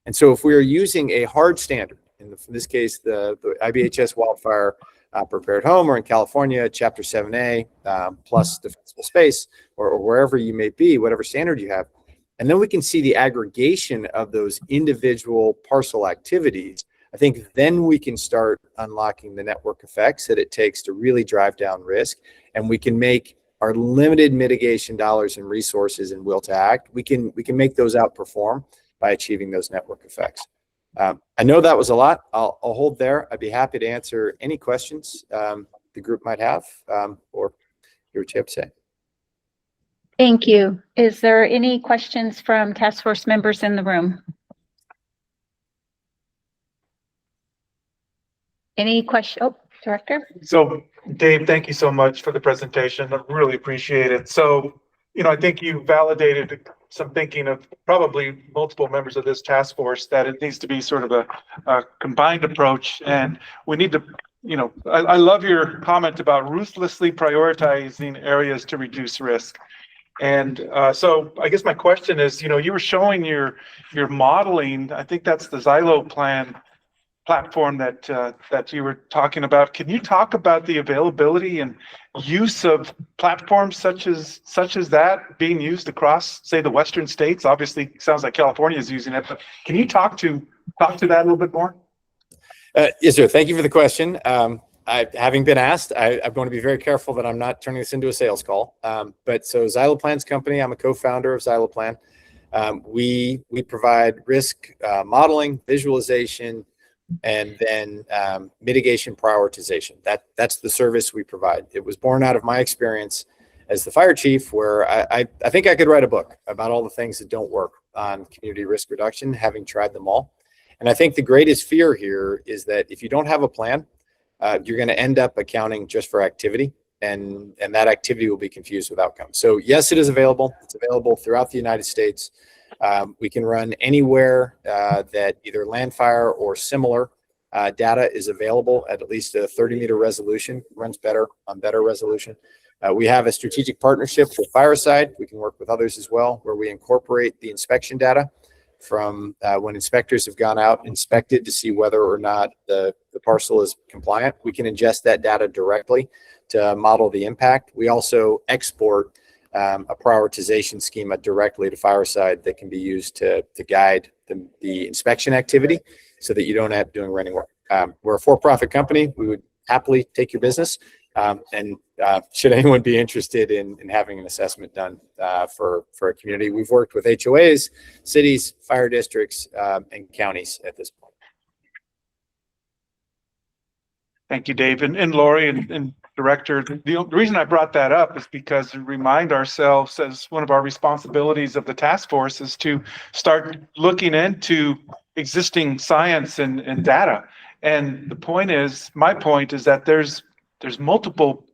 And so if we are using a hard standard, in this case, the IBHS wildfire prepared home, or in California, Chapter 7A, plus defensible space, or wherever you may be, whatever standard you have. And then we can see the aggregation of those individual parcel activities. I think then we can start unlocking the network effects that it takes to really drive down risk. And we can make our limited mitigation dollars and resources and will to act, we can make those outperform by achieving those network effects. I know that was a lot. I'll hold there. I'd be happy to answer any questions the group might have, or hear what you have to say. Thank you. Is there any questions from task force members in the room? Any question? Oh, Director? So Dave, thank you so much for the presentation. I really appreciate it. So, I think you validated some thinking of probably multiple members of this task force that it needs to be sort of a combined approach. And we need to, I love your comment about ruthlessly prioritizing areas to reduce risk. And so I guess my question is, you were showing your modeling. I think that's the Xylo plan platform that you were talking about. Can you talk about the availability and use of platforms such as that being used across, say, the Western states? Obviously, it sounds like California is using it, but can you talk to that a little bit more? Yes, sir. Thank you for the question. Having been asked, I'm going to be very careful that I'm not turning this into a sales call. But so Xyloplan's company, I'm a co-founder of Xyloplan. We provide risk modeling, visualization, and then mitigation prioritization. That's the service we provide. It was born out of my experience as the fire chief, where I think I could write a book about all the things that don't work on community risk reduction, having tried them all. And I think the greatest fear here is that if you don't have a plan, you're going to end up accounting just for activity, and that activity will be confused with outcomes. So yes, it is available. It's available throughout the United States. We can run anywhere that either Landfire or similar data is available at least a 30-meter resolution. Runs better on better resolution. We have a strategic partnership with Fireside. We can work with others as well, where we incorporate the inspection data from when inspectors have gone out, inspected to see whether or not the parcel is compliant. We can ingest that data directly to model the impact. We also export a prioritization schema directly to Fireside that can be used to guide the inspection activity so that you don't have doing running work. We're a for-profit company. We would happily take your business. And should anyone be interested in having an assessment done for a community, we've worked with HOAs, cities, fire districts, and counties at this point. Thank you, Dave. And Lori and Director, the reason I brought that up is because to remind ourselves, as one of our responsibilities of the task force is to start looking into existing science and data. And the point is, my point is that there's multiple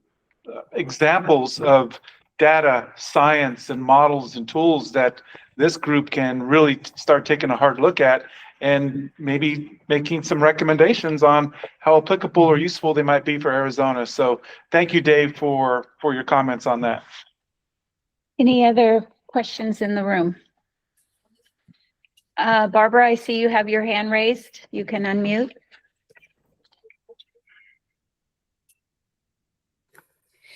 examples of data, science, and models and tools that this group can really start taking a hard look at and maybe making some recommendations on how applicable or useful they might be for Arizona. So thank you, Dave, for your comments on that. Any other questions in the room? Barbara, I see you have your hand raised. You can unmute.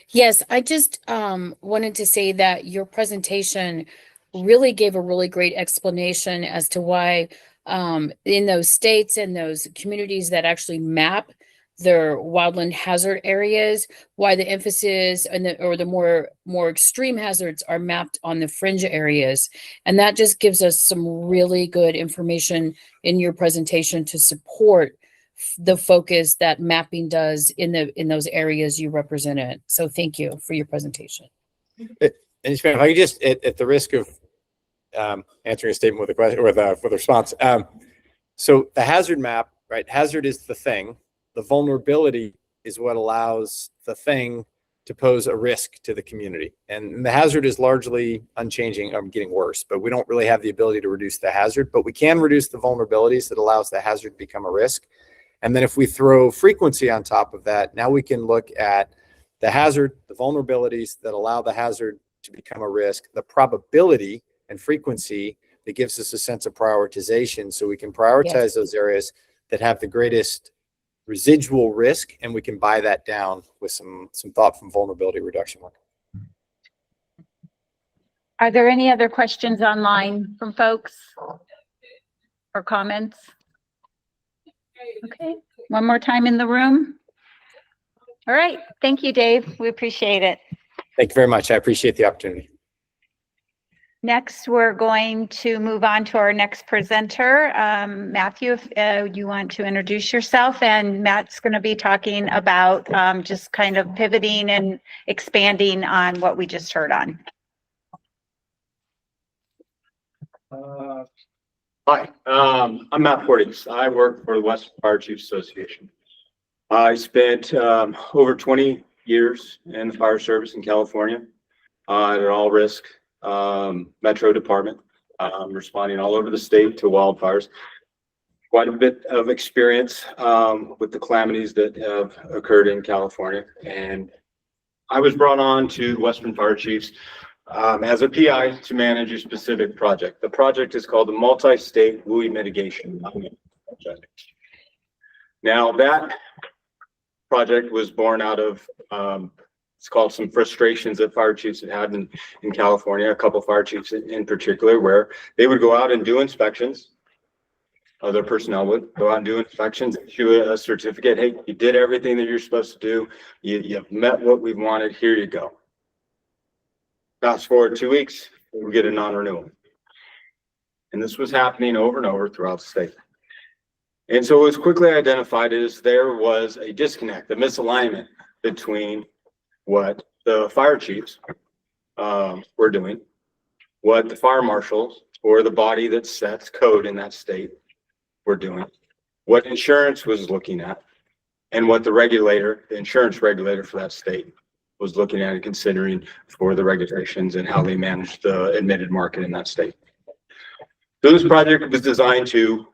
Yes, I just wanted to say that your presentation really gave a really great explanation as to why in those states and those communities that actually map their wildland hazard areas, why the emphasis and the more extreme hazards are mapped on the fringe areas. And that just gives us some really good information in your presentation to support the focus that mapping does in those areas you represented. So thank you for your presentation. And if I could just, at the risk of answering a statement with a question, with a response. So the hazard map, right? Hazard is the thing. The vulnerability is what allows the thing to pose a risk to the community. And the hazard is largely unchanging, getting worse, but we don't really have the ability to reduce the hazard, but we can reduce the vulnerabilities that allows the hazard to become a risk. And then if we throw frequency on top of that, now we can look at the hazard, the vulnerabilities that allow the hazard to become a risk, the probability and frequency that gives us a sense of prioritization, so we can prioritize those areas that have the greatest residual risk, and we can buy that down with some thought from vulnerability reduction work. Are there any other questions online from folks or comments? Okay, one more time in the room. All right, thank you, Dave. We appreciate it. Thank you very much. I appreciate the opportunity. Next, we're going to move on to our next presenter. Matthew, if you want to introduce yourself, and Matt's going to be talking about just kind of pivoting and expanding on what we just heard on. Hi, I'm Matt Portings. I work for the Western Fire Chiefs Association. I spent over 20 years in the fire service in California at an all-risk metro department, responding all over the state to wildfires. Quite a bit of experience with the calamities that have occurred in California. And I was brought on to Western Fire Chiefs as a PI to manage a specific project. The project is called the Multi-State WUI Mitigation Project. Now that project was born out of it's called some frustrations that fire chiefs had in California, a couple of fire chiefs in particular, where they would go out and do inspections. other personnel would go out and do inspections, issue a certificate. Hey, you did everything that you're supposed to do. You've met what we wanted. Here you go. Fast forward 2 weeks, we get a non-renewal. And this was happening over and over throughout the state. And so it was quickly identified as there was a disconnect, a misalignment between what the fire chiefs were doing, what the fire marshals or the body that sets code in that state were doing, what insurance was looking at, and what the regulator, the insurance regulator for that state was looking at and considering for the regulations and how they manage the admitted market in that state. So this project was designed to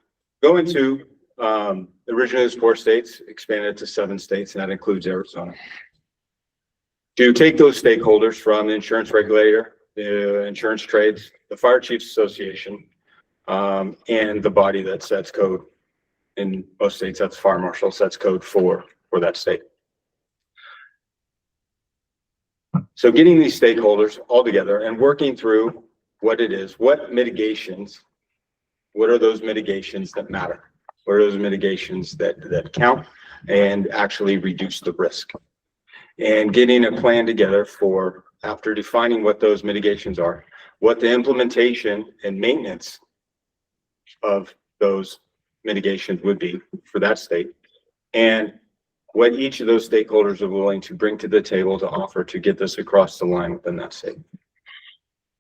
go into originally it was 4 states, expanded to 7 states, and that includes Arizona. To take those stakeholders from the insurance regulator, the insurance trades, the Fire Chiefs Association, and the body that sets code. In most states, that's fire marshal sets code for that state. So getting these stakeholders all together and working through what it is, what mitigations, what are those mitigations that matter? What are those mitigations that count and actually reduce the risk? And getting a plan together for, after defining what those mitigations are, what the implementation and maintenance of those mitigations would be for that state, and what each of those stakeholders are willing to bring to the table to offer to get this across the line within that state.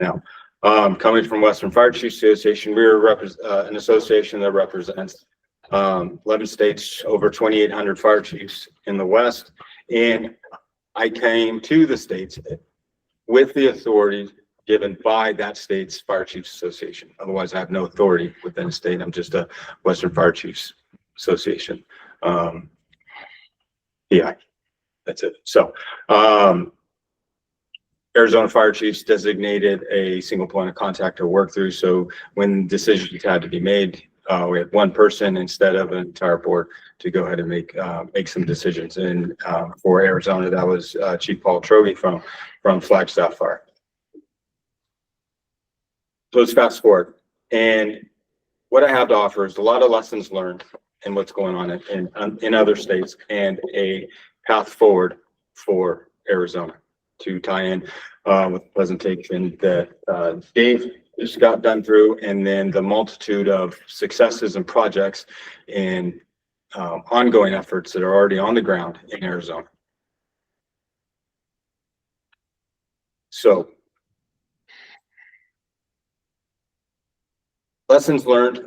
Now, coming from Western Fire Chiefs Association, we're an association that represents 11 states, over 2,800 fire chiefs in the West. And I came to the states with the authority given by that state's Fire Chiefs Association. Otherwise, I have no authority within the state. I'm just a Western Fire Chiefs Association. Yeah, that's it. So, Arizona Fire Chiefs designated a single point of contact to work through. So when decisions had to be made, we had one person instead of an entire board to go ahead and make some decisions. And for Arizona, that was Chief Paul Trogi from Flagstaff Fire. So let's fast forward. And what I have to offer is a lot of lessons learned and what's going on in other states, and a path forward for Arizona to tie in with the presentation that Dave just got done through, and then the multitude of successes and projects and ongoing efforts that are already on the ground in Arizona. So, lessons learned.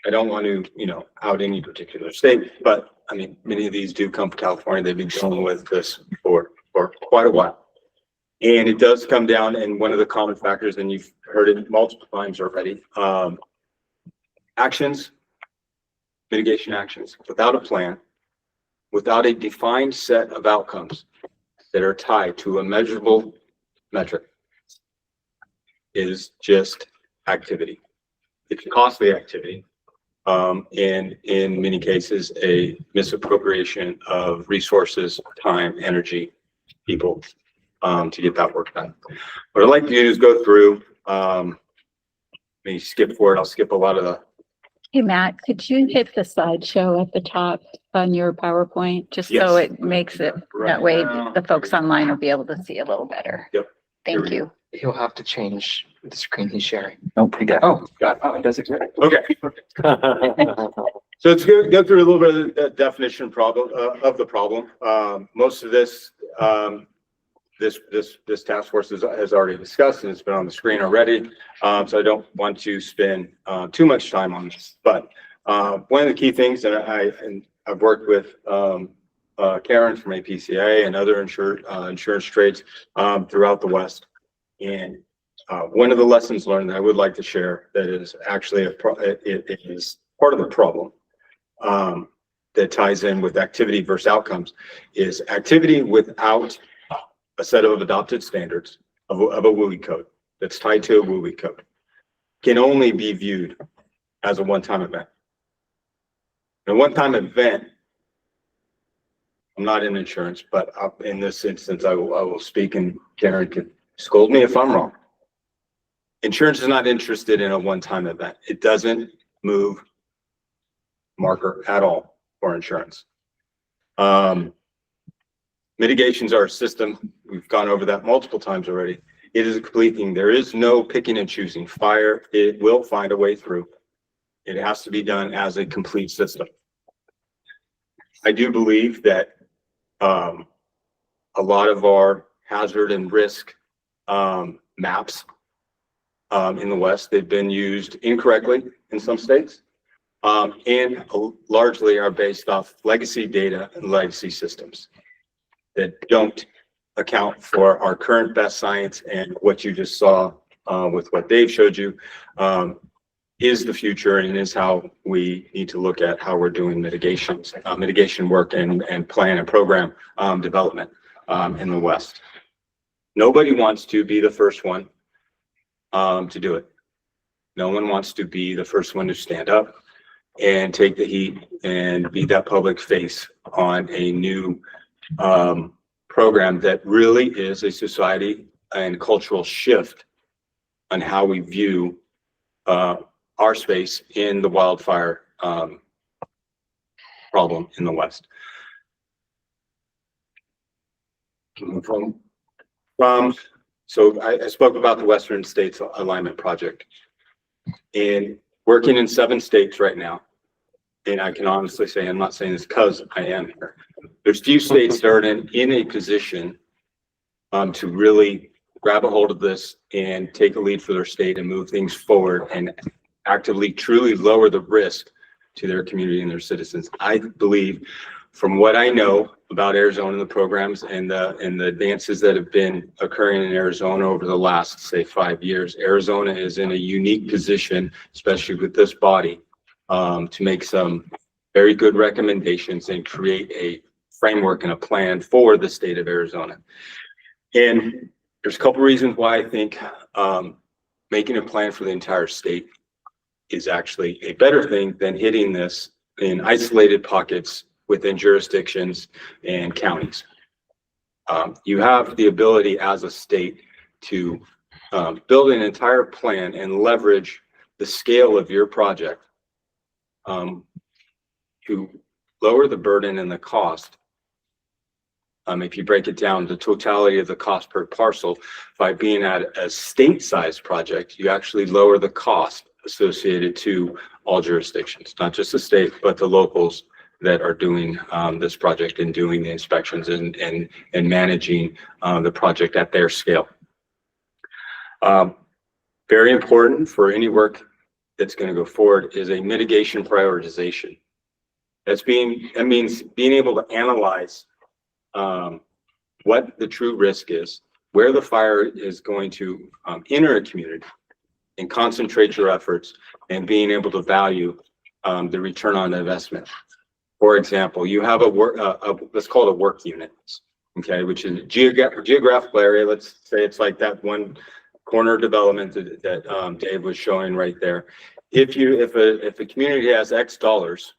I don't want to, out any particular state, but I mean, many of these do come from California. They've been dealing with this for quite a while. And it does come down, and one of the common factors, and you've heard it multiple times already, actions, mitigation actions, without a plan, without a defined set of outcomes that are tied to a measurable metric, is just activity. It's costly activity. And in many cases, a misappropriation of resources, time, energy, people, to get that work done. What I'd like to do is go through, maybe skip forward. I'll skip a lot of the. Hey, Matt, could you hit the slideshow at the top on your PowerPoint, just so Yes. it makes it, Right that way now. the folks online will be able to see a little better. Yep. Here Thank we you. He'll have to change the screen he's sharing. Nope, he got it. Oh, God. Oh, it does exist. Okay. So let's go through a little bit of the definition of the problem. Most of this, this task force has already discussed, and it's been on the screen already. So I don't want to spend too much time on this, but one of the key things that I've worked with Karen from APCIA and other insurance trades throughout the West. And one of the lessons learned that I would like to share that is actually it is part of the problem that ties in with activity versus outcomes is activity without a set of adopted standards of a WUI code that's tied to a WUI code can only be viewed as a one-time event. And a one-time event, I'm not in insurance, but in this instance, I will speak, and Karen can scold me if I'm wrong. Insurance is not interested in a one-time event. It doesn't move marker at all for insurance. Mitigations are a system. We've gone over that multiple times already. It is a complete thing. There is no picking and choosing. Fire, it will find a way through. It has to be done as a complete system. I do believe that a lot of our hazard and risk maps in the West, they've been used incorrectly in some states, and largely are based off legacy data and legacy systems that don't account for our current best science. And what you just saw with what Dave showed you is the future, and is how we need to look at how we're doing mitigation work and plan and program development in the West. Nobody wants to be the first one to do it. No one wants to be the first one to stand up and take the heat and be that public face on a new program that really is a society and cultural shift on how we view our space in the wildfire problem in the West. So I spoke about the Western States Alignment Project, and working in 7 states right now. And I can honestly say, I'm not saying this because I am here. There's few states that are in a position to really grab a hold of this and take a lead for their state and move things forward and actively, truly lower the risk to their community and their citizens. I believe, from what I know about Arizona and the programs and the advances that have been occurring in Arizona over the last, say, 5 years, Arizona is in a unique position, especially with this body, to make some very good recommendations and create a framework and a plan for the state of Arizona. And there's a couple reasons why I think making a plan for the entire state is actually a better thing than hitting this in isolated pockets within jurisdictions and counties. You have the ability as a state to build an entire plan and leverage the scale of your project to lower the burden and the cost. If you break it down, the totality of the cost per parcel, by being at a state-sized project, you actually lower the cost associated to all jurisdictions, not just the state, but the locals that are doing this project and doing the inspections and managing the project at their scale. Very important for any work that's going to go forward is a mitigation prioritization. That means being able to analyze what the true risk is, where the fire is going to enter a community, and concentrate your efforts, and being able to value the return on investment. For example, you have let's call it a work unit, okay, which is a geographical area. Let's say it's like that one corner development that Dave was showing right there. If a community has X dollars,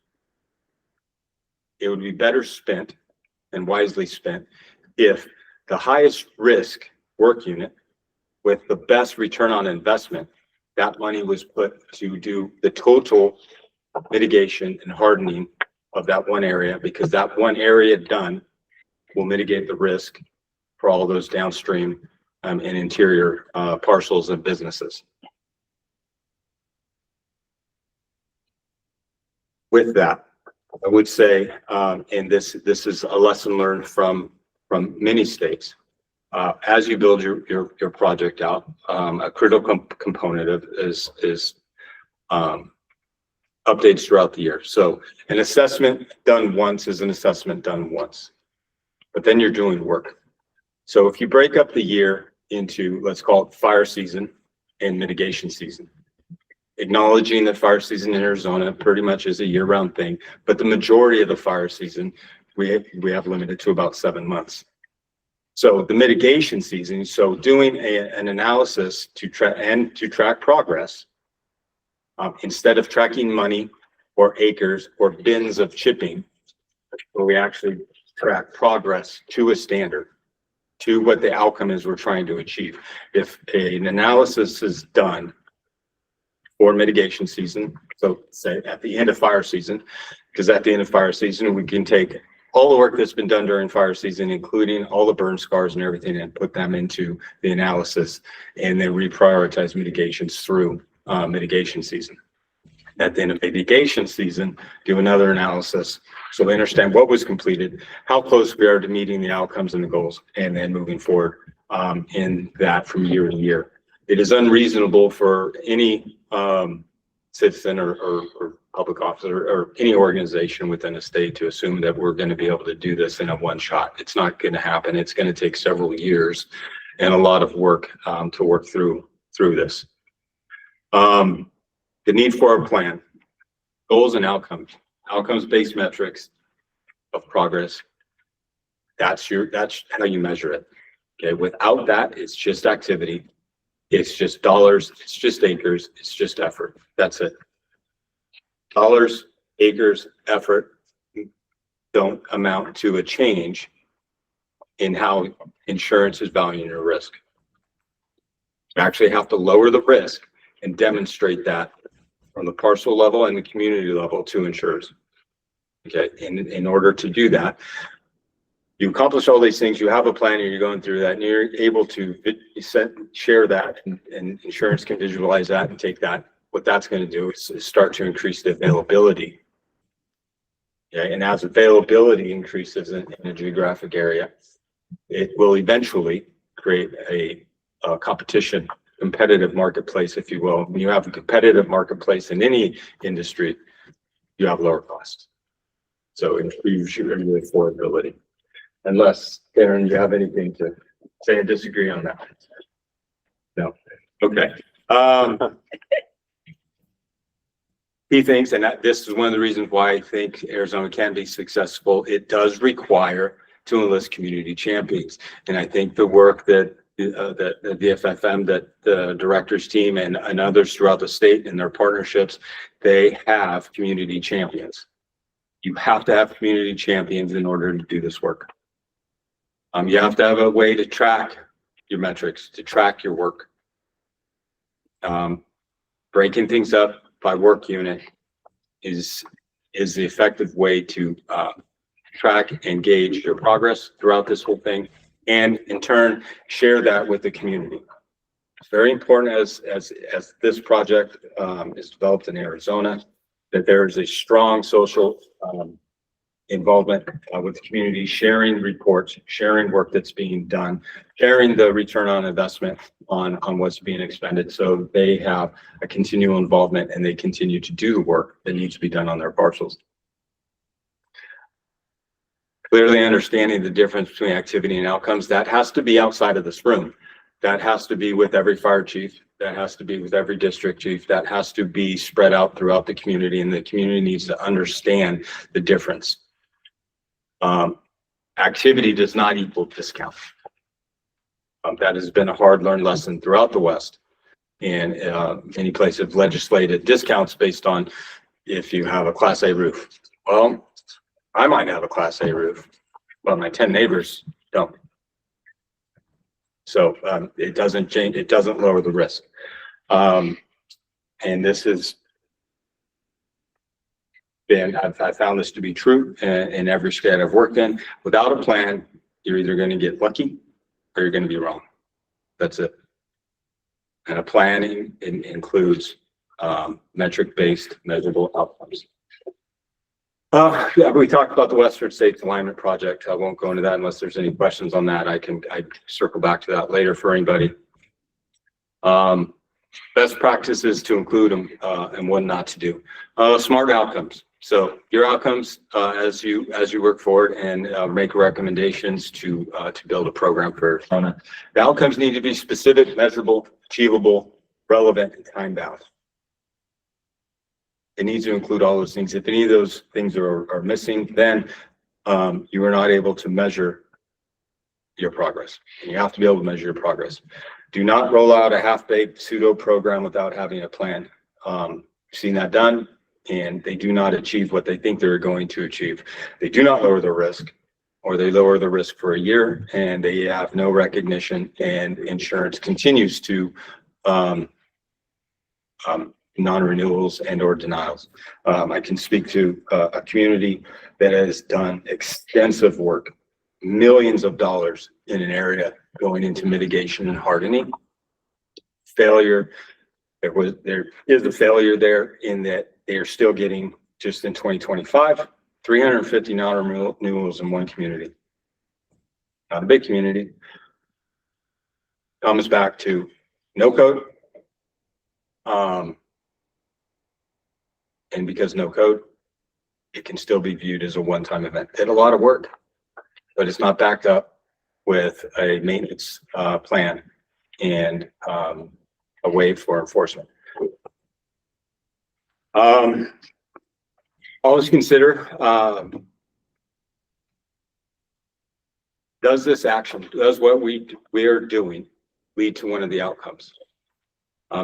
it would be better spent and wisely spent if the highest risk work unit with the best return on investment, that money was put to do the total mitigation and hardening of that one area, because that one area done will mitigate the risk for all those downstream and interior parcels and businesses. With that, I would say, and this is a lesson learned from many states, as you build your project out, a critical component of is updates throughout the year. So an assessment done once is an assessment done once, but then you're doing work. So if you break up the year into, let's call it fire season and mitigation season, acknowledging that fire season in Arizona pretty much is a year-round thing, but the majority of the fire season we have limited to about 7 months. So the mitigation season, so doing an analysis to track progress, instead of tracking money or acres or bins of chipping, where we actually track progress to a standard, to what the outcome is we're trying to achieve. If an analysis is done for mitigation season. So say at the end of fire season, because at the end of fire season, we can take all the work that's been done during fire season, including all the burn scars and everything, and put them into the analysis and then reprioritize mitigations through mitigation season. At the end of mitigation season, do another analysis so we understand what was completed, how close we are to meeting the outcomes and the goals, and then moving forward in that from year to year. It is unreasonable for any citizen or public officer or any organization within a state to assume that we're going to be able to do this in a one shot. It's not going to happen. It's going to take several years and a lot of work to work through this. The need for a plan, goals and outcomes-based metrics of progress. That's how you measure it. Okay, without that, it's just activity. It's just dollars, it's just acres, it's just effort. That's it. Dollars, acres, effort don't amount to a change in how insurance is valuing your risk. You actually have to lower the risk and demonstrate that from the parcel level and the community level to insurers. Okay, in order to do that, you accomplish all these things, you have a plan, and you're going through that, and you're able to share that, and insurance can visualize that and take that. What that's going to do is start to increase the availability. Okay, and as availability increases in a geographic area, it will eventually create a competition, competitive marketplace, if you will. When you have a competitive marketplace in any industry, you have lower costs. So it improves your affordability. Unless, Karen, you have anything to say and disagree on that? No. Okay. He thinks, and this is one of the reasons why I think Arizona can be successful, it does require to enlist community champions. And I think the work that the FFM, that the directors team and others throughout the state and their partnerships, they have community champions. You have to have community champions in order to do this work. You have to have a way to track your metrics, to track your work. Breaking things up by work unit is the effective way to track and gauge your progress throughout this whole thing, and in turn share that with the community. It's very important as this project is developed in Arizona, that there is a strong social involvement with the community, sharing reports, sharing work that's being done, sharing the return on investment on what's being expended, so they have a continual involvement and they continue to do the work that needs to be done on their parcels. Clearly understanding the difference between activity and outcomes, that has to be outside of this room. That has to be with every fire chief. That has to be with every district chief. That has to be spread out throughout the community, and the community needs to understand the difference. Activity does not equal discount. That has been a hard-learned lesson throughout the West. And many places have legislated discounts based on if you have a Class A roof. Well, I might have a Class A roof, but my 10 neighbors don't. So it doesn't change, it doesn't lower the risk. And this is I found this to be true in every state I've worked in. Without a plan, you're either going to get lucky or you're going to be wrong. That's it. And a planning includes metric-based measurable outcomes. We talked about the Western States Alignment Project. I won't go into that unless there's any questions on that. I circle back to that later for anybody. Best practices to include them and what not to do. Smart outcomes. So your outcomes as you work forward and make recommendations to build a program for Arizona. The outcomes need to be specific, measurable, achievable, relevant, and time-bound. It needs to include all those things. If any of those things are missing, then you are not able to measure your progress. And you have to be able to measure your progress. Do not roll out a half-baked pseudo program without having a plan. Seen that done, and they do not achieve what they think they're going to achieve. They do not lower the risk, or they lower the risk for a year and they have no recognition, and insurance continues to non-renewals and or denials. I can speak to a community that has done extensive work, millions of dollars in an area going into mitigation and hardening. Failure, there is a failure there in that they are still getting, just in 2025, 350 non-renewals in one community. Not a big community. Comes back to no code. And because no code, it can still be viewed as a one-time event. Did a lot of work, but it's not backed up with a maintenance plan and a way for enforcement. Always consider, does this action, does what we are doing lead to one of the outcomes?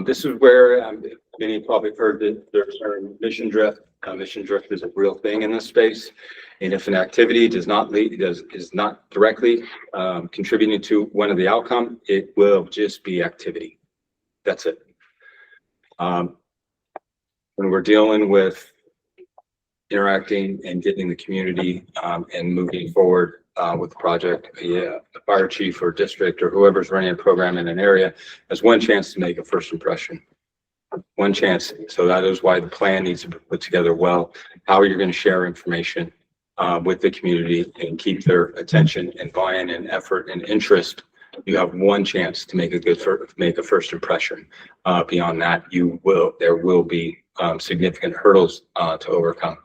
This is where many probably heard the term mission drift. Mission drift is a real thing in this space. And if an activity does not lead, is not directly contributing to one of the outcome, it will just be activity. That's it. When we're dealing with interacting and getting the community and moving forward with the project, the fire chief or district or whoever's running a program in an area has one chance to make a first impression. One chance. So that is why the plan needs to be put together well, how you're going to share information with the community and keep their attention and buy-in and effort and interest. You have one chance to make a first impression. Beyond that, there will be significant hurdles to overcome.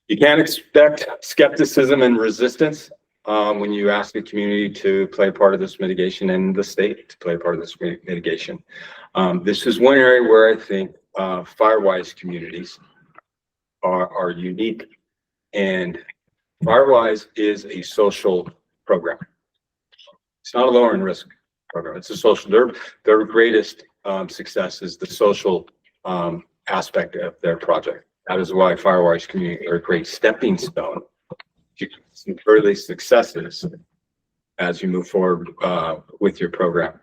You can't expect skepticism and resistance when you ask the community to play a part of this mitigation and the state to play a part of this mitigation. This is one area where I think FireWise communities are unique, and FireWise is a social program. It's not a lowering risk program. It's a social. Their greatest success is the social aspect of their project. That is why FireWise communities are a great stepping stone to some early successes as you move forward with your program.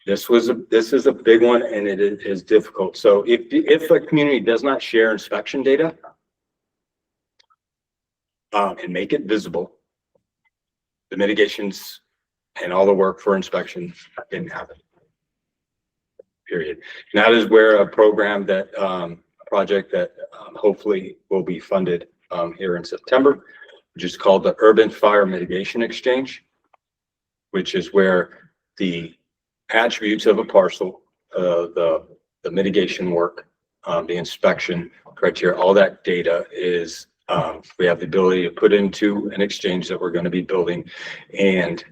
This is a big one, and it is difficult. So if a community does not share inspection data and make it visible, the mitigations and all the work for inspection didn't happen. Period. And that is where a program that project that hopefully will be funded here in September, which is called the Urban Fire Mitigation Exchange, which is where the attributes of a parcel, the mitigation work, the inspection criteria, all that data is we have the ability to put into an exchange that we're going to be building and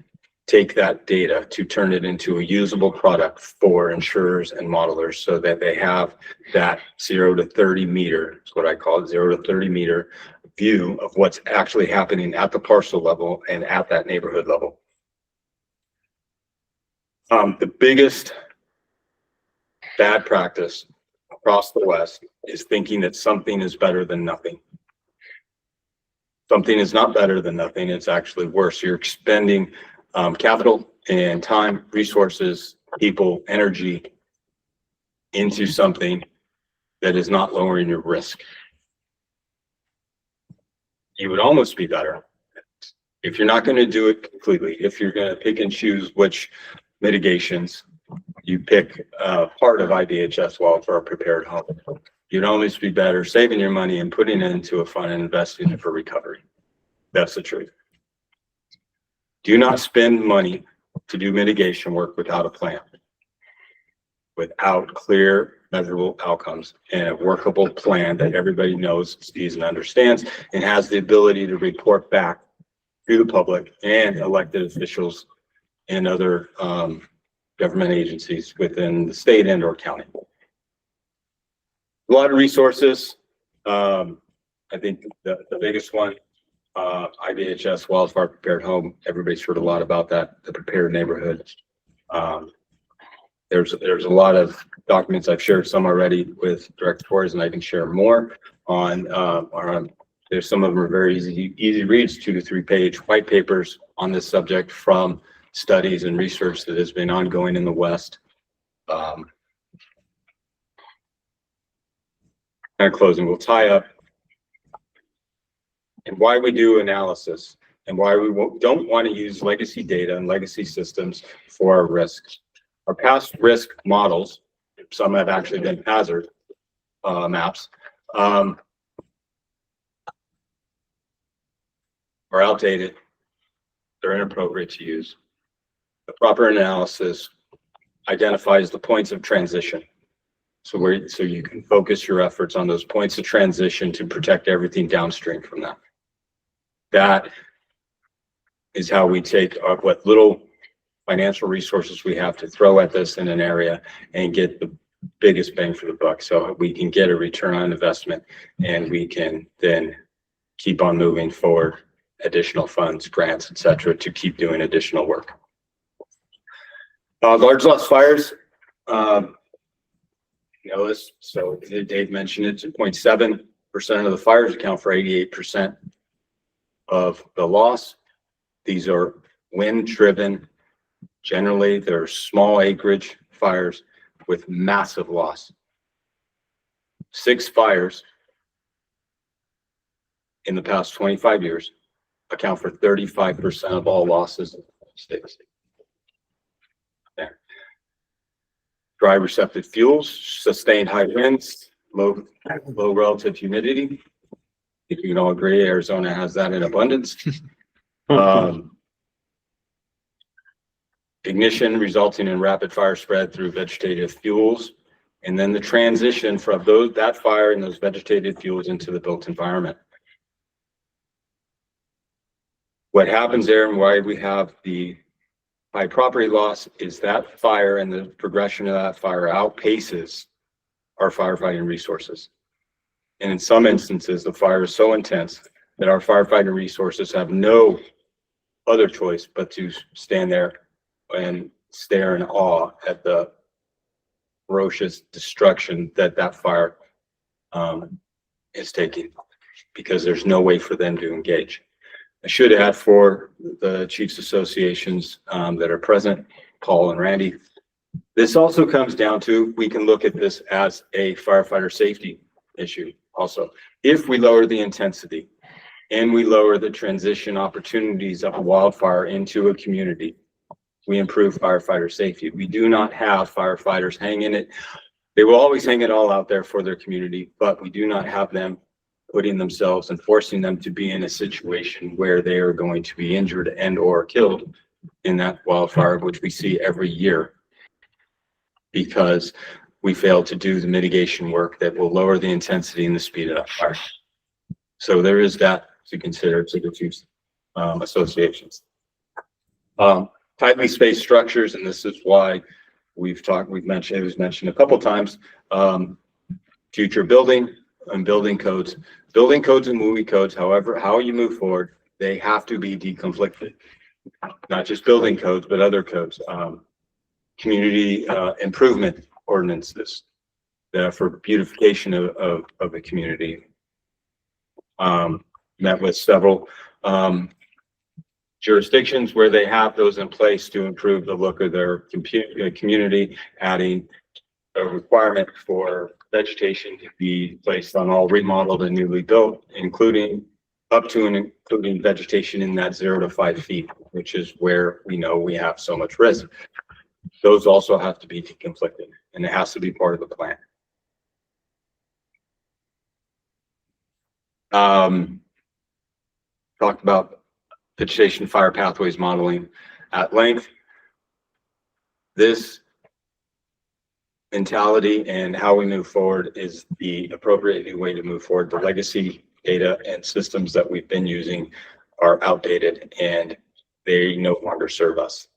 take that data to turn it into a usable product for insurers and modelers so that they have that 0 to 30 meter, is what I call it, 0 to 30 meter view of what's actually happening at the parcel level and at that neighborhood level. The biggest bad practice across the West is thinking that something is better than nothing. Something is not better than nothing. It's actually worse. You're expending capital and time, resources, people, energy into something that is not lowering your risk. You would almost be better if you're not going to do it completely. If you're going to pick and choose which mitigations you pick part of IBHS Wildfire Prepared Home, you'd almost be better saving your money and putting it into a fund and investing it for recovery. That's the truth. Do not spend money to do mitigation work without a plan, without clear, measurable outcomes and a workable plan that everybody knows, sees, and understands, and has the ability to report back to the public and elected officials and other government agencies within the state and or county. A lot of resources. I think the biggest one, IBHS Wildfire Prepared Home. Everybody's heard a lot about that, the prepared neighborhood. There's a lot of documents I've shared some already with Director Torres, and I can share more on. There's some of them are very easy reads, 2 to 3 page white papers on this subject from studies and research that has been ongoing in the West. kind of closing, we'll tie up and why we do analysis and why we don't want to use legacy data and legacy systems for our risks. Our past risk models, some have actually been hazard maps, are outdated. They're inappropriate to use. The proper analysis identifies the points of transition. So you can focus your efforts on those points of transition to protect everything downstream from that. That is how we take what little financial resources we have to throw at this in an area and get the biggest bang for the buck. So we can get a return on investment and we can then keep on moving forward, additional funds, grants, etc., to keep doing additional work. Large loss fires, you know this, so Dave mentioned it, 0.7% of the fires account for 88% of the loss. These are wind-driven. Generally, they're small acreage fires with massive loss. 6 fires in the past 25 years account for 35% of all losses in the States. There. Dry receptive fuels, sustained high winds, low relative humidity. I think you can all agree Arizona has that in abundance. Ignition resulting in rapid fire spread through vegetative fuels, and then the transition from that fire and those vegetative fuels into the built environment. What happens there and why we have the high property loss is that fire and the progression of that fire outpaces our firefighting resources. And in some instances, the fire is so intense that our firefighting resources have no other choice but to stand there and stare in awe at the ferocious destruction that fire is taking, because there's no way for them to engage. I should add for the chiefs associations that are present, Paul and Randy, this also comes down to, we can look at this as a firefighter safety issue also. If we lower the intensity and we lower the transition opportunities of a wildfire into a community, we improve firefighter safety. We do not have firefighters hanging it. They will always hang it all out there for their community, but we do not have them putting themselves and forcing them to be in a situation where they are going to be injured and or killed in that wildfire, which we see every year, because we fail to do the mitigation work that will lower the intensity and the speed of that fire. So there is that to consider to the chiefs associations. Tightly spaced structures, and this is why we've mentioned, it was mentioned a couple times, future building and building codes and movie codes, however, how you move forward, they have to be deconflicted. Not just building codes, but other codes. Community improvement ordinances for beautification of a community. Met with several jurisdictions where they have those in place to improve the look of their community, adding a requirement for vegetation to be placed on all remodeled and newly built, including up to and including vegetation in that 0 to 5 feet, which is where we know we have so much risk. Those also have to be deconflicted, and it has to be part of the plan. Talked about vegetation fire pathways modeling at length. This mentality and how we move forward is the appropriate way to move forward. The legacy data and systems that we've been using are outdated and they no longer serve us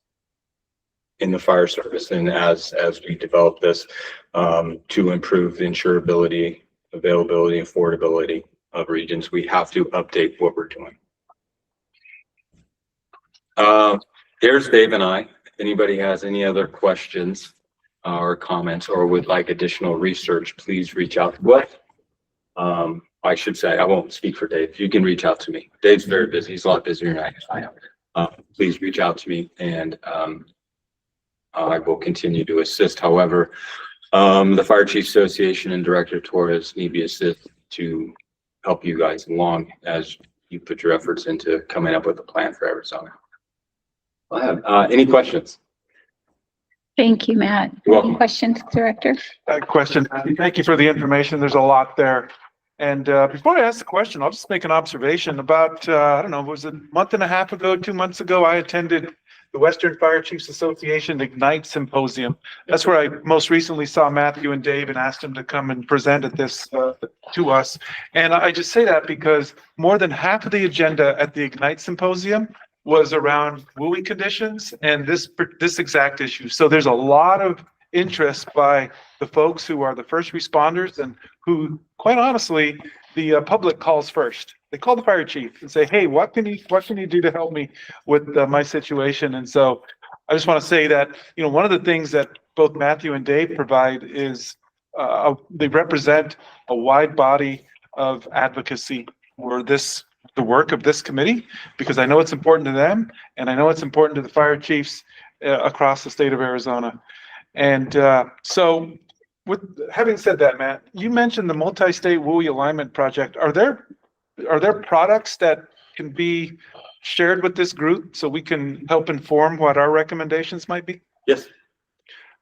in the fire service. And as we develop this to improve the insurability, availability, affordability of regions, we have to update what we're doing. There's Dave and I. If anybody has any other questions or comments or would like additional research, please reach out to us. I should say, I won't speak for Dave. You can reach out to me. Dave's very busy. He's a lot busier than I am. Please reach out to me and I will continue to assist. However, The Fire Chief Association and Director Torres need be assist to help you guys along as you put your efforts into coming up with a plan for Arizona. Any questions? Thank you, Matt. You're welcome. Any questions, Director? Question. Thank you for the information. There's a lot there. And before I ask the question, I'll just make an observation about, I don't know, was it a month and a half ago, 2 months ago, I attended the Western Fire Chiefs Association Ignite Symposium. That's where I most recently saw Matthew and Dave and asked them to come and present at this to us. And I just say that because more than half of the agenda at the Ignite Symposium was around WUI conditions and this exact issue. So there's a lot of interest by the folks who are the first responders and who, quite honestly, the public calls first. They call the fire chief and say, hey, what can you do to help me with my situation? And so I just want to say that, you know, one of the things that both Matthew and Dave provide is they represent a wide body of advocacy for the work of this committee, because I know it's important to them and I know it's important to the fire chiefs across the state of Arizona. And so with having said that, Matt, you mentioned the multi-state WUI alignment project. Are there products that can be shared with this group so we can help inform what our recommendations might be? Yes.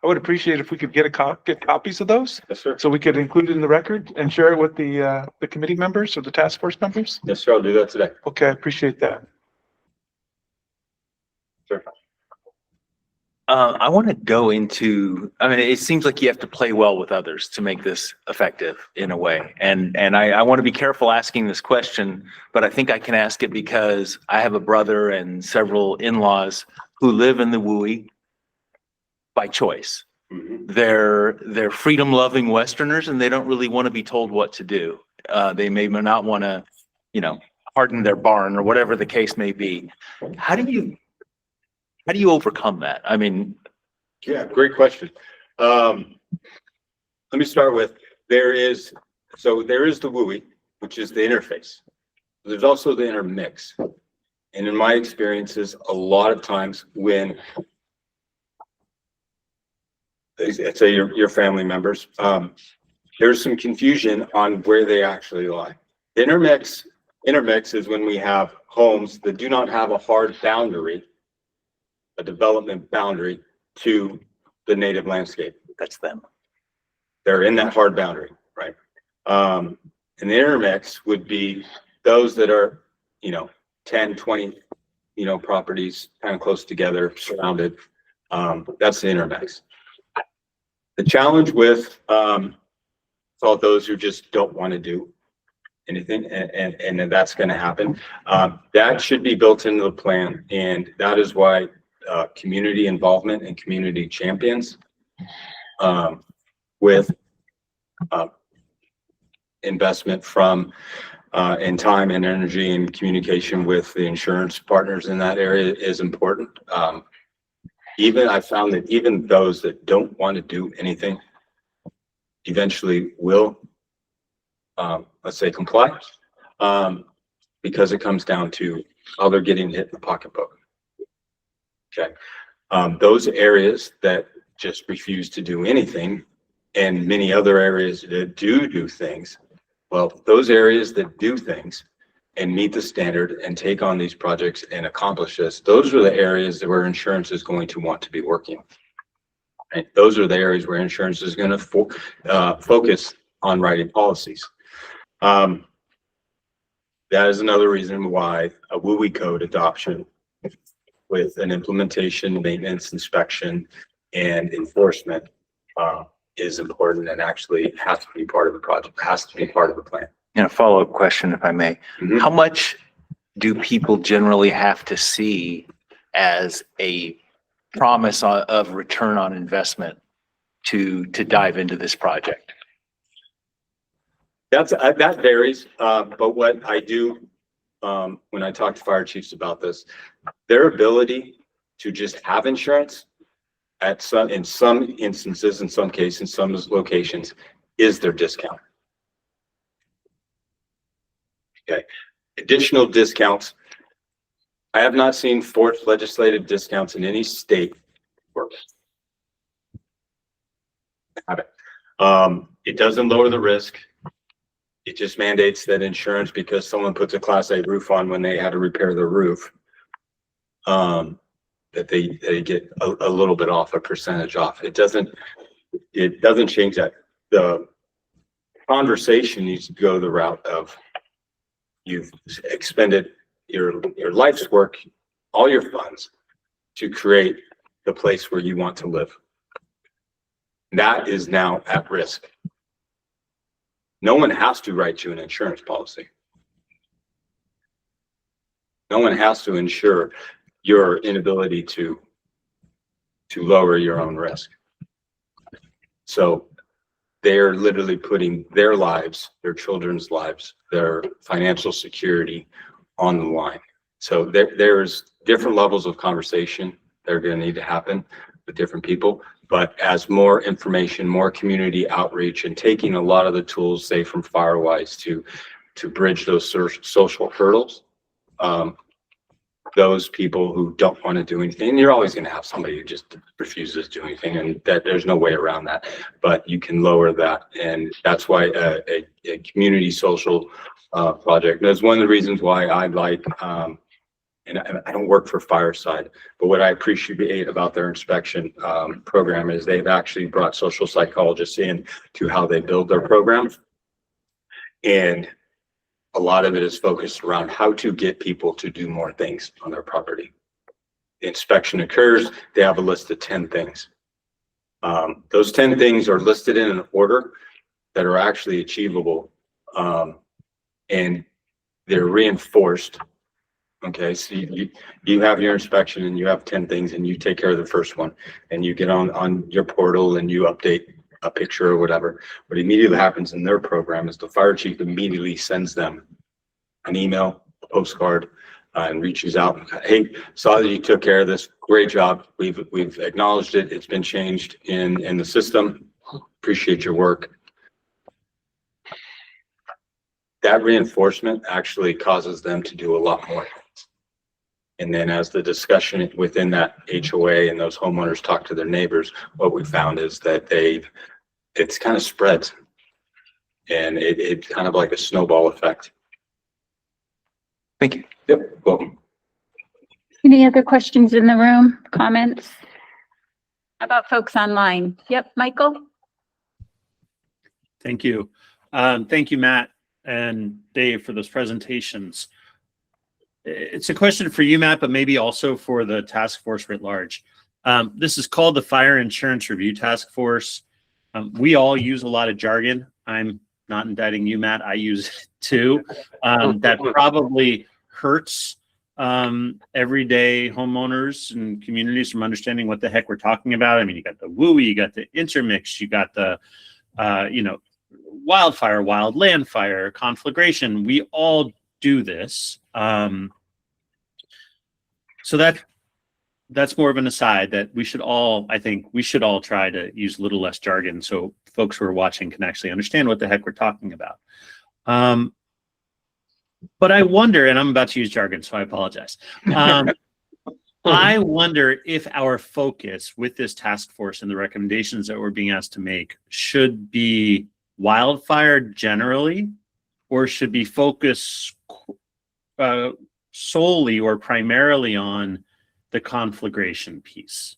I would appreciate if we could get copies of those. Yes, sir. So we could include it in the record and share it with the committee members or the task force members. Yes, sir. I'll do that today. Okay, I appreciate that. Sure. I want to go into, I mean, it seems like you have to play well with others to make this effective in a way. And I want to be careful asking this question, but I think I can ask it because I have a brother and several in-laws who live in the WUI by choice. Mm-hmm. They're freedom-loving Westerners and they don't really want to be told what to do. They may not want to, you know, harden their barn or whatever the case may be. How do you overcome that? I mean, Yeah, great question. Let me start with, there is the WUI, which is the interface. There's also the intermix. And in my experiences, a lot of times when, let's say your family members, there's some confusion on where they actually lie. The intermix is when we have homes that do not have a hard boundary, a development boundary to the native landscape. that's them. They're in that hard boundary, right? And the intermix would be those that are, 10, 20, properties kind of close together, surrounded. That's the intermix. The challenge with all those who just don't want to do anything, and that's going to happen. That should be built into the plan, and that is why community involvement and community champions with investment from in time and energy and communication with the insurance partners in that area is important. I found that even those that don't want to do anything eventually will, let's say, comply, because it comes down to how they're getting hit in the pocketbook. Okay. Those areas that just refuse to do anything, and many other areas that do things, well, those areas that do things and meet the standard and take on these projects and accomplish this, those are the areas where insurance is going to want to be working. And those are the areas where insurance is going to focus on writing policies. That is another reason why a WUI code adoption with an implementation, maintenance, inspection, and enforcement is important and actually has to be part of the project, has to be part of the plan. And a follow-up question, if I may. Mhm. How much do people generally have to see as a promise of return on investment to dive into this project? That varies, but what I do when I talk to fire chiefs about this, their ability to just have insurance in some instances, in some cases, in some locations, is their discount. Okay, additional discounts. I have not seen forced legislative discounts in any state work. I haven't. It doesn't lower the risk. It just mandates that insurance, because someone puts a Class A roof on when they had to repair their roof, that they get a little bit off, a percentage off. It doesn't change that. The conversation needs to go the route of, you've expended your life's work, all your funds, to create the place where you want to live. That is now at risk. No one has to write you an insurance policy. No one has to insure your inability to lower your own risk. So they're literally putting their lives, their children's lives, their financial security on the line. So there's different levels of conversation that are going to need to happen with different people. But as more information, more community outreach, and taking a lot of the tools, say from Firewise, to bridge those social hurdles, those people who don't want to do anything, and you're always going to have somebody who just refuses to do anything, and that there's no way around that, but you can lower that. And that's why a community social project, that's one of the reasons why I like, and I don't work for Fireside, but what I appreciate about their inspection program is they've actually brought social psychologists in to how they build their program. And a lot of it is focused around how to get people to do more things on their property. The inspection occurs, they have a list of 10 things. Those 10 things are listed in an order that are actually achievable, and they're reinforced. Okay, so you have your inspection and you have 10 things, and you take care of the first one, and you get on your portal and you update a picture or whatever. What immediately happens in their program is the fire chief immediately sends them an email, a postcard, and reaches out. Hey, saw that you took care of this. Great job. We've acknowledged it. It's been changed in the system. Appreciate your work. That reinforcement actually causes them to do a lot more. And then as the discussion within that HOA and those homeowners talk to their neighbors, what we found is that it's kind of spreads, and it's kind of like a snowball effect. Thank you. Yep, welcome. Any other questions in the room, comments? How about folks online? Yep, Michael? Thank you. Thank you, Matt and Dave, for those presentations. It's a question for you, Matt, but maybe also for the task force writ large. This is called the Fire Insurance Review Task Force. We all use a lot of jargon. I'm not indicting you, Matt. I use it too. That probably hurts everyday homeowners and communities from understanding what the heck we're talking about. I mean, you got the WUI, you got the intermix, you got the, wildfire, wildland fire, conflagration. We all do this. So that's more of an aside that we should all, I think we should all try to use a little less jargon so folks who are watching can actually understand what the heck we're talking about. But I wonder, and I'm about to use jargon, so I apologize. I wonder if our focus with this task force and the recommendations that we're being asked to make should be wildfire generally, or should be focused solely or primarily on the conflagration piece.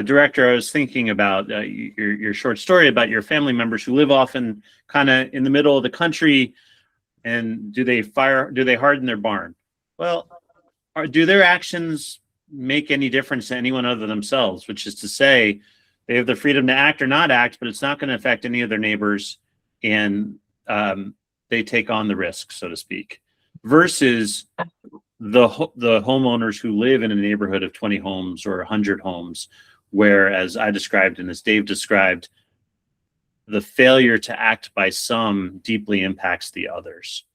Director, I was thinking about your short story about your family members who live often kind of in the middle of the country, and do they harden their barn? Well, do their actions make any difference to anyone other than themselves? Which is to say, they have the freedom to act or not act, but it's not going to affect any of their neighbors, and they take on the risk, so to speak, versus the homeowners who live in a neighborhood of 20 homes or 100 homes, where, as I described and as Dave described, the failure to act by some deeply impacts the others.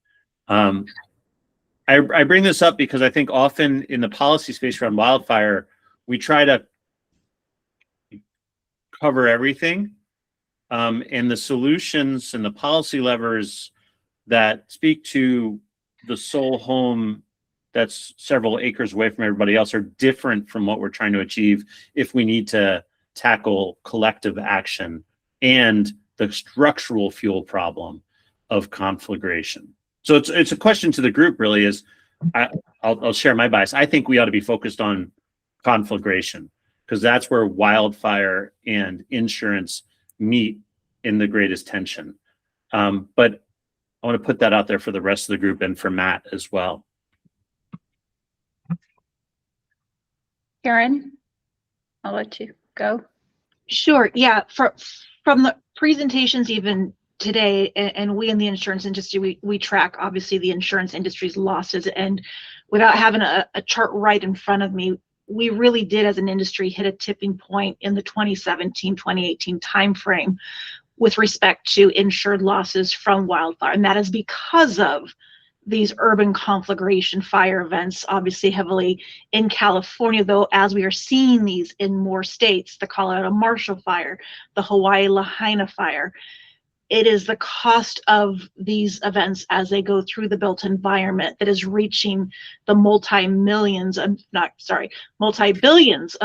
I bring this up because I think often in the policy space around wildfire, we try to cover everything, and the solutions and the policy levers that speak to the sole home that's several acres away from everybody else are different from what we're trying to achieve if we need to tackle collective action and the structural fuel problem of conflagration. So it's a question to the group really is, I'll share my bias. I think we ought to be focused on conflagration because that's where wildfire and insurance meet in the greatest tension. But I want to put that out there for the rest of the group and for Matt as well. Karen, I'll let you go. Sure. Yeah. From the presentations even today, and we in the insurance industry, we track obviously the insurance industry's losses. And without having a chart right in front of me, we really did as an industry hit a tipping point in the 2017, 2018 timeframe with respect to insured losses from wildfire. And that is because of these urban conflagration fire events, obviously heavily in California, though, as we are seeing these in more states, the Colorado Marshall Fire, the Hawaii Lahaina Fire. It is the cost of these events as they go through the built environment that is reaching the multi-billions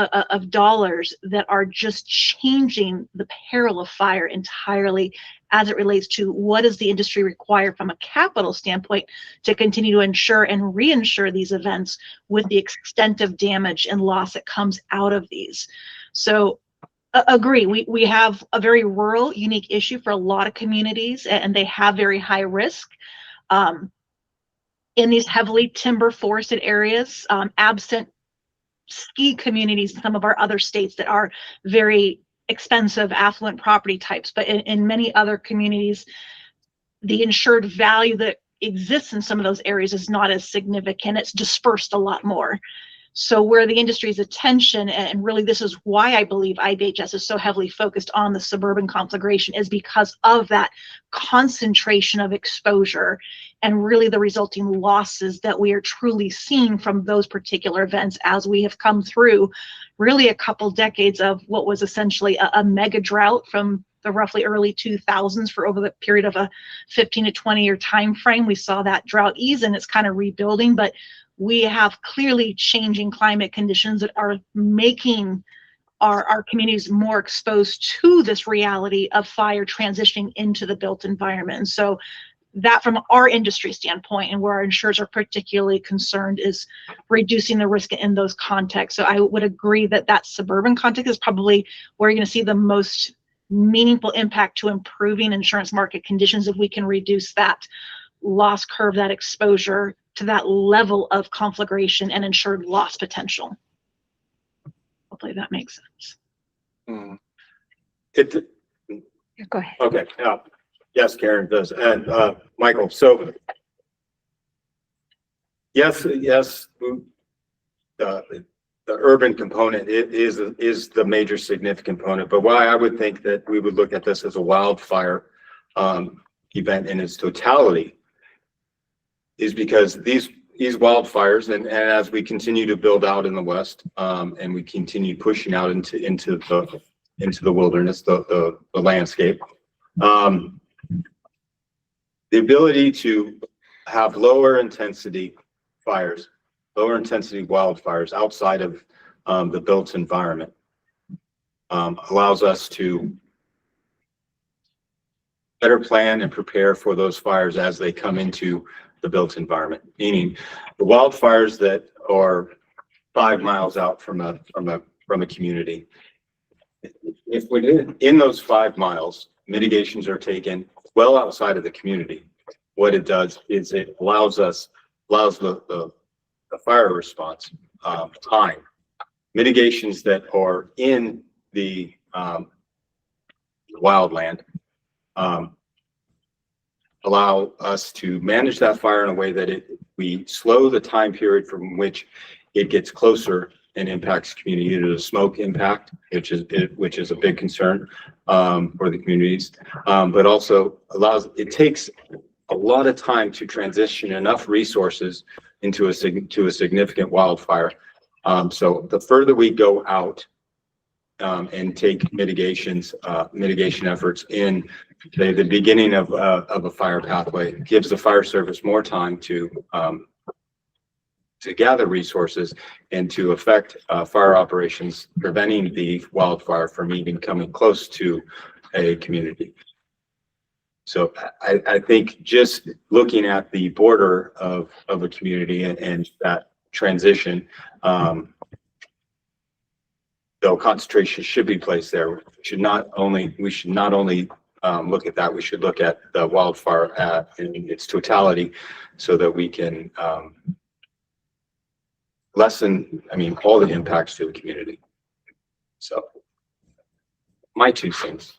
of dollars that are just changing the peril of fire entirely as it relates to what does the industry require from a capital standpoint to continue to insure and reinsure these events with the extent of damage and loss that comes out of these. So agree, we have a very rural, unique issue for a lot of communities, and they have very high risk in these heavily timber forested areas, absent ski communities in some of our other states that are very expensive, affluent property types. But in many other communities, the insured value that exists in some of those areas is not as significant. It's dispersed a lot more. So where the industry's attention, and really this is why I believe IBHS is so heavily focused on the suburban conflagration, is because of that concentration of exposure and really the resulting losses that we are truly seeing from those particular events as we have come through really a couple decades of what was essentially a mega drought from the roughly early 2000s for over the period of a 15 to 20 year time frame. We saw that drought ease and it's kind of rebuilding, but we have clearly changing climate conditions that are making our communities more exposed to this reality of fire transitioning into the built environment. And so that from our industry standpoint and where our insurers are particularly concerned is reducing the risk in those contexts. So I would agree that that suburban context is probably where you're going to see the most meaningful impact to improving insurance market conditions if we can reduce that loss curve, that exposure to that level of conflagration and insured loss potential. Hopefully that makes sense. Go ahead. Okay. Yes, Karen does. And Michael, so yes, the urban component is the major significant component. But why I would think that we would look at this as a wildfire event in its totality is because these wildfires, and as we continue to build out in the West, and we continue pushing out into the wilderness, the landscape, the ability to have lower intensity fires, lower intensity wildfires outside of the built environment allows us to better plan and prepare for those fires as they come into the built environment, meaning the wildfires that are 5 miles out from a community. If in those 5 miles, mitigations are taken well outside of the community. What it does is it allows the fire response time. Mitigations that are in the wildland allow us to manage that fire in a way that we slow the time period from which it gets closer and impacts community, due to the smoke impact, which is a big concern for the communities, but also it takes a lot of time to transition enough resources into a significant wildfire. So the further we go out and take mitigation efforts in the beginning of a fire pathway, gives the fire service more time to gather resources and to affect fire operations, preventing the wildfire from even coming close to a community. So I think just looking at the border of a community and that transition, though concentration should be placed there, we should not only look at that, we should look at the wildfire in its totality so that we can lessen, all the impacts to the community. So my 2 cents.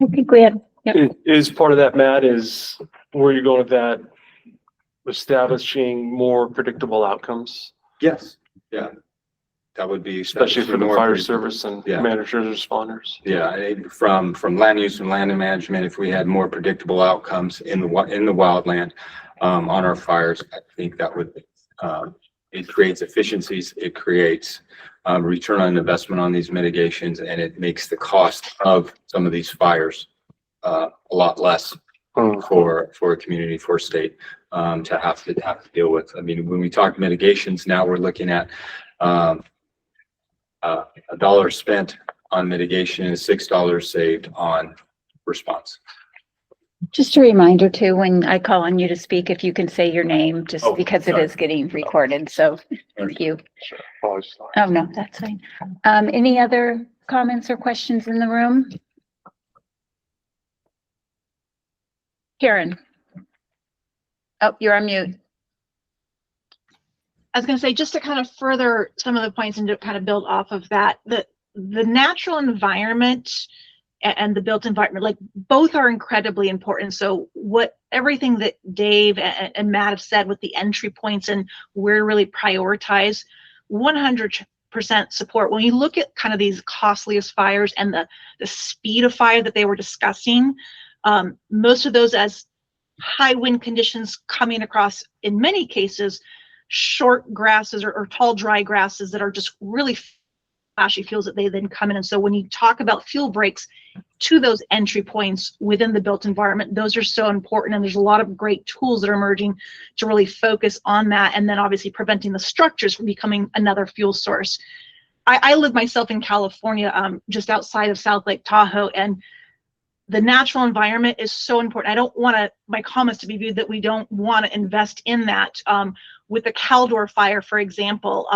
I think we had, yep. Is part of that, Matt, is where you're going with that, establishing more predictable outcomes, Yes, yeah. That would be. especially for the more fire predictable. service and Yeah. managers, responders. Yeah, from land use and land management, if we had more predictable outcomes in the wildland on our fires, I think that would, it creates efficiencies, it creates return on investment on these mitigations, and it makes the cost of some of these fires a lot less for a community, for a state to have to deal with. When we talk mitigations, now we're looking at $1 spent on mitigation is $6 saved on response. Just a reminder too, when I call on you to speak, if you can say your name, just Oh, because it sorry. is getting recorded. So thank you. Sure. Apologies. Oh, no, that's fine. Any other comments or questions in the room? Karen? Oh, you're on mute. I was going to say, just to kind of further some of the points and to kind of build off of that, the natural environment and the built environment, like both are incredibly important. So everything that Dave and Matt have said with the entry points and where to really prioritize, 100% support. When you look at kind of these costliest fires and the speed of fire that they were discussing, most of those as high wind conditions coming across, in many cases, short grasses or tall dry grasses that are just really flashy fuels that they then come in. And so when you talk about fuel breaks to those entry points within the built environment, those are so important. And there's a lot of great tools that are emerging to really focus on that. And then obviously preventing the structures from becoming another fuel source. I live myself in California, just outside of South Lake Tahoe, and the natural environment is so important. I don't want my comments to be viewed that we don't want to invest in that. With the Caldor fire, for example,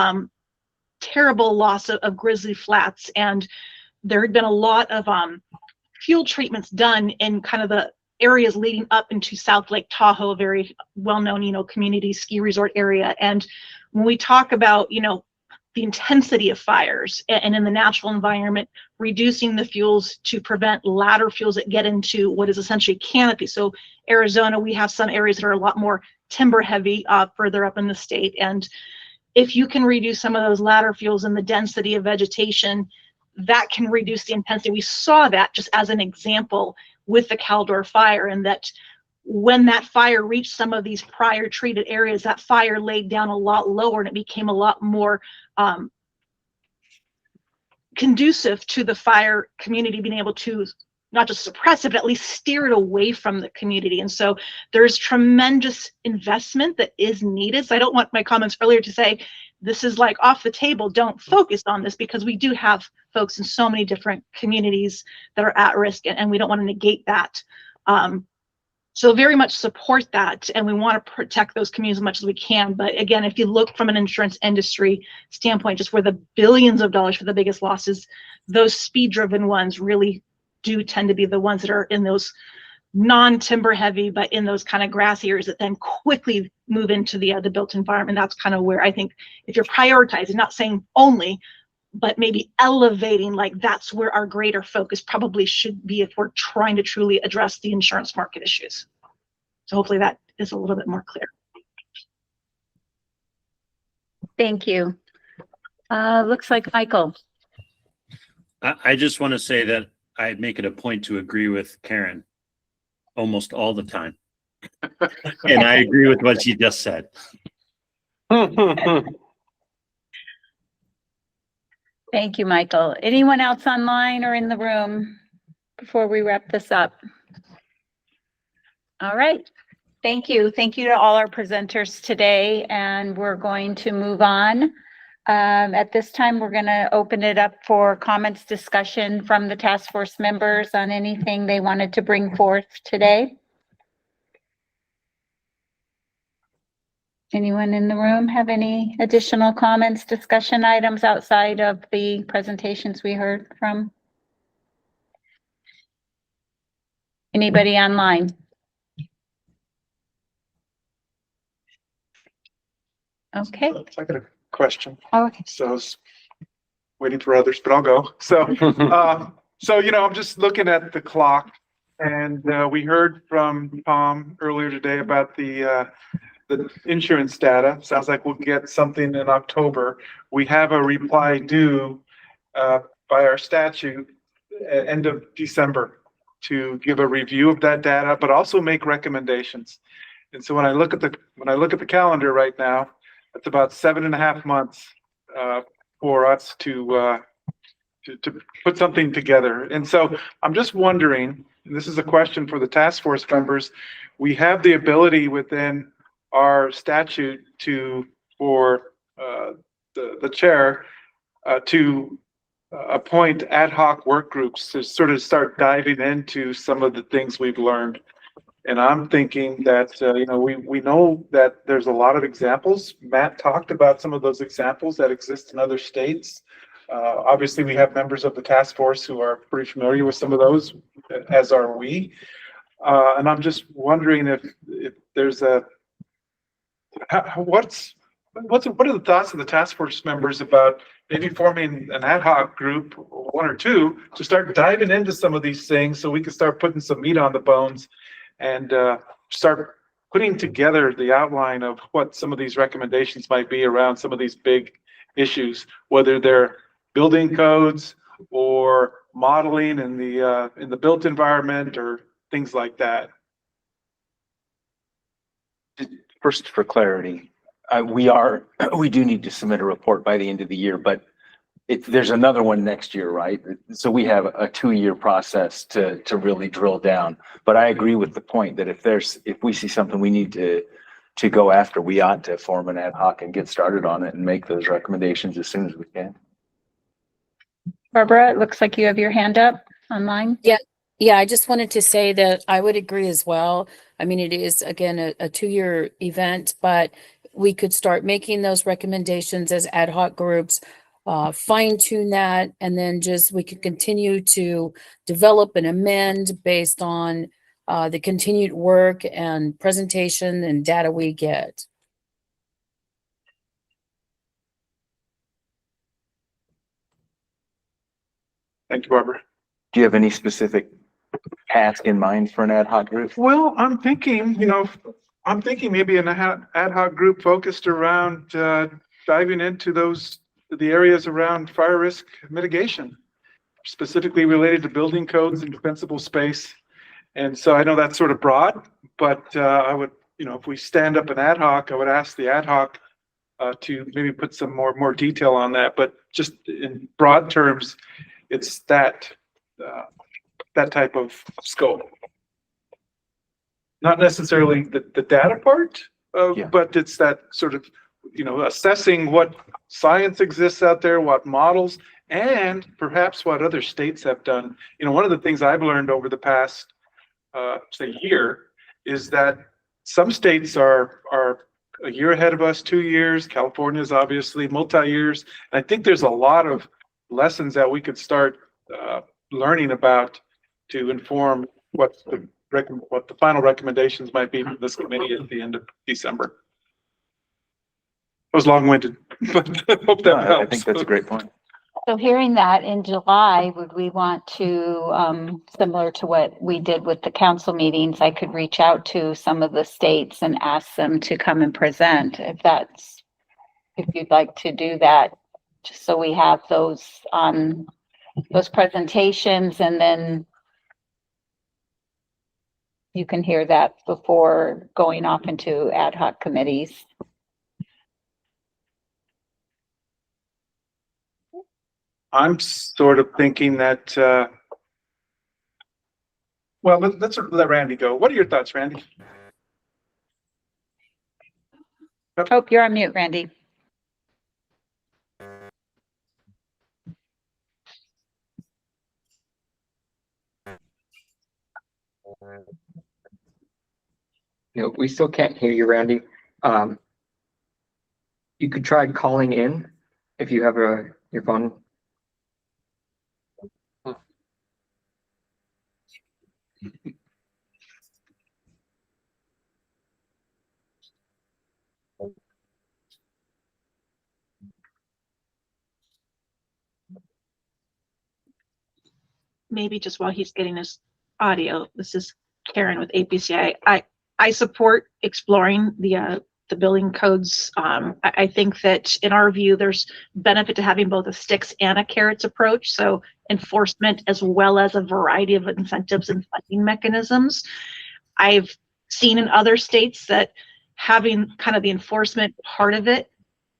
terrible loss of grizzly flats, and there had been a lot of fuel treatments done in kind of the areas leading up into South Lake Tahoe, a very well-known, community ski resort area. And when we talk about, the intensity of fires and in the natural environment, reducing the fuels to prevent ladder fuels that get into what is essentially canopy. So Arizona, we have some areas that are a lot more timber heavy further up in the state. And if you can reduce some of those ladder fuels and the density of vegetation, that can reduce the intensity. We saw that just as an example with the Caldor fire, and that when that fire reached some of these prior treated areas, that fire laid down a lot lower and it became a lot more conducive to the fire community being able to not just suppress it, but at least steer it away from the community. And so there's tremendous investment that is needed. So I don't want my comments earlier to say, this is like off the table, don't focus on this, because we do have folks in so many different communities that are at risk, and we don't want to negate that. So very much support that, and we want to protect those communities as much as we can. But again, if you look from an insurance industry standpoint, just where the billions of dollars for the biggest losses, those speed-driven ones really do tend to be the ones that are in those non-timber heavy, but in those kind of grassy areas that then quickly move into the built environment. That's kind of where I think if you're prioritizing, not saying only, but maybe elevating, like that's where our greater focus probably should be if we're trying to truly address the insurance market issues. So hopefully that is a little bit more clear. Thank you. Looks like Michael. I just want to say that I make it a point to agree with Karen almost all the time. And I agree with what she just said. Thank you, Michael. Anyone else online or in the room before we wrap this up? All right. Thank you. Thank you to all our presenters today. And we're going to move on At this time, we're going to open it up for comments, discussion from the task force members on anything they wanted to bring forth today. Anyone in the room have any additional comments, discussion items outside of the presentations we heard from? Anybody online? Okay. I got a question. Oh, okay. So I was waiting for others, but I'll go. So, I'm just looking at the clock, and we heard from Tom earlier today about the insurance data. Sounds like we'll get something in October. We have a reply due by our statute end of December to give a review of that data, but also make recommendations. And so when I look at the calendar right now, it's about 7.5 months for us to put something together. And so I'm just wondering, and this is a question for the task force members, we have the ability within our statute for the chair to appoint ad hoc work groups to sort of start diving into some of the things we've learned. And I'm thinking that, we know that there's a lot of examples. Matt talked about some of those examples that exist in other states. Obviously, we have members of the task force who are pretty familiar with some of those, as are we. And I'm just wondering if there's what are the thoughts of the task force members about maybe forming an ad hoc group, one or two, to start diving into some of these things so we can start putting some meat on the bones and start putting together the outline of what some of these recommendations might be around some of these big issues, whether they're building codes or modeling in the built environment or things like that. First, for clarity, we do need to submit a report by the end of the year, but there's another one next year, right? So we have a 2-year process to really drill down. But I agree with the point that if we see something we need to go after, we ought to form an ad hoc and get started on it and make those recommendations as soon as we can. Barbara, it looks like you have your hand up online. Yeah, I just wanted to say that I would agree as well. I mean, it is, again, a 2-year event, but we could start making those recommendations as ad hoc groups, fine tune that, and then we could continue to develop and amend based on the continued work and presentation and data we get. Thank you, Barbara. Do you have any specific task in mind for an ad hoc group? Well, I'm thinking maybe an ad hoc group focused around diving into the areas around fire risk mitigation, specifically related to building codes and defensible space. And so I know that's sort of broad, but I would, if we stand up an ad hoc, I would ask the ad hoc to maybe put some more detail on that. But just in broad terms, it's that type of scope. Not necessarily the data part, but it's that sort of, assessing what science exists out there, what models, and perhaps what other states have done. One of the things I've learned over the past, say, year is that some states are a year ahead of us, 2 years. California is obviously multi-years. And I think there's a lot of lessons that we could start learning about to inform what the final recommendations might be from this committee at the end of December. It was long-winded, but I hope that helps. I think that's a great point. So hearing that, in July, would we want to, similar to what we did with the council meetings, I could reach out to some of the states and ask them to come and present, if you'd like to do that, just so we have those presentations, and then you can hear that before going off into ad hoc committees. I'm sort of thinking that, let's let Randy go. What are your thoughts, Randy? Oh, you're on mute, Randy. No, we still can't hear you, Randy. You could try calling in if you have your phone. Maybe just while he's getting his audio, this is Karen with APCI. I support exploring the building codes. I think that in our view, there's benefit to having both a sticks and a carrots approach. So enforcement as well as a variety of incentives and funding mechanisms. I've seen in other states that having kind of the enforcement part of it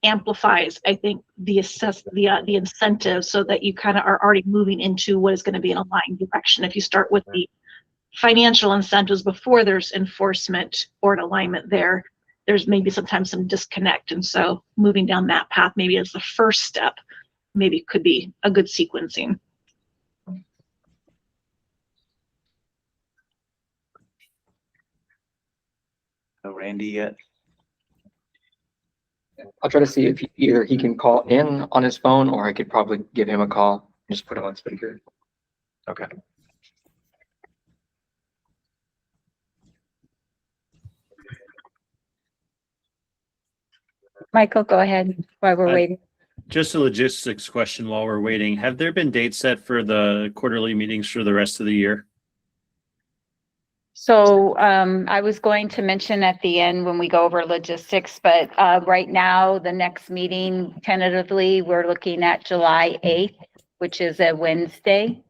amplifies, I think, the incentive, so that you kind of are already moving into what is going to be an aligned direction. If you start with the financial incentives before there's enforcement or an alignment there's maybe sometimes some disconnect. And so moving down that path, maybe as the first step, maybe could be a good sequencing. No Randy yet. I'll try to see if either he can call in on his phone, or I could probably give him a call. Just put him on speaker. Okay. Michael, go ahead while we're waiting. Just a logistics question while we're waiting. Have there been dates set for the quarterly meetings for the rest of the year? So I was going to mention at the end when we go over logistics, but right now, the next meeting tentatively, we're looking at July 8th, which is a Wednesday.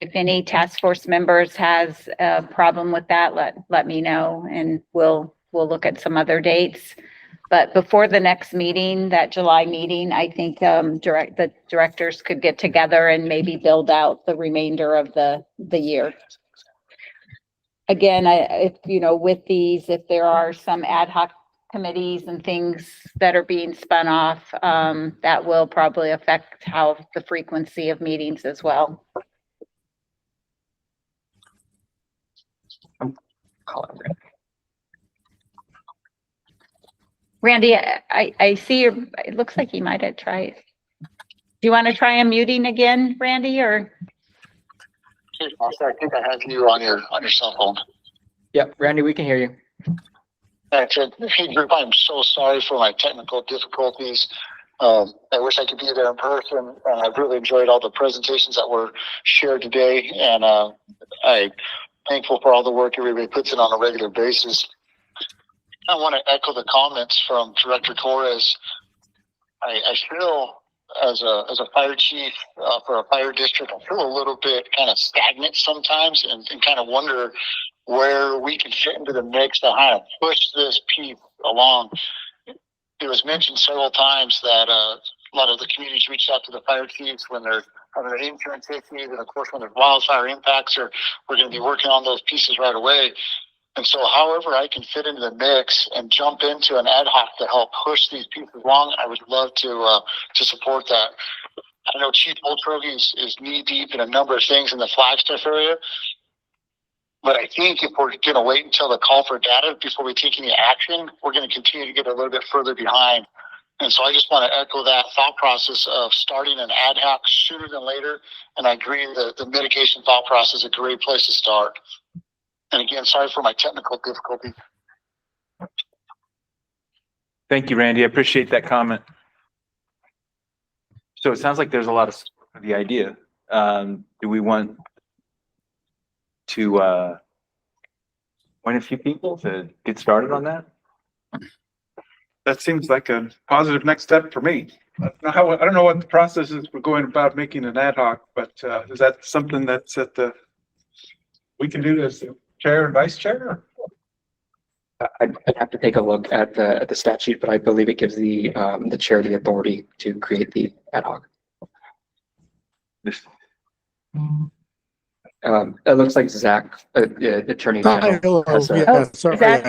If any task force members has a problem with that, let me know, and we'll look at some other dates. But before the next meeting, that July meeting, I think the directors could get together and maybe build out the remainder of the year. Again, with these, if there are some ad hoc committees and things that are being spun off, that will probably affect how the frequency of meetings as well. Randy, I see it looks like you might have tried. Do you want to try unmuting again, Randy, or? I think I have you on your cell phone. Yep, Randy, we can hear you. Thanks. Hey, group, I'm so sorry for my technical difficulties. I wish I could be there in person, and I've really enjoyed all the presentations that were shared today, and I'm thankful for all the work everybody puts in on a regular basis. I want to echo the comments from Director Torres. I feel as a fire chief for a fire district, I feel a little bit kind of stagnant sometimes, and kind of wonder where we can fit into the mix to kind of push this piece along. It was mentioned several times that a lot of the communities reached out to the fire chiefs when they're having their insurance issues, and of course when there's wildfire impacts, we're going to be working on those pieces right away. And so however I can fit into the mix and jump into an ad hoc to help push these pieces along, I would love to support that. I know Chief Oltrogge is knee deep in a number of things in the Flagstaff area, but I think if we're going to wait until the call for data before we take any action, we're going to continue to get a little bit further behind. And so I just want to echo that thought process of starting an ad hoc sooner than later. And I agree that the mitigation thought process is a great place to start. And again, sorry for my technical difficulty. Thank you, Randy. I appreciate that comment. So it sounds like there's a lot of support for the idea. Do we want to point a few people to get started on that? That seems like a positive next step for me. I don't know what the process is for going about making an ad hoc, but is that something that's we can do as chair and vice chair? I'd have to take a look at the statute, but I believe it gives the chair the authority to create the ad hoc. It looks like Zach, Attorney General.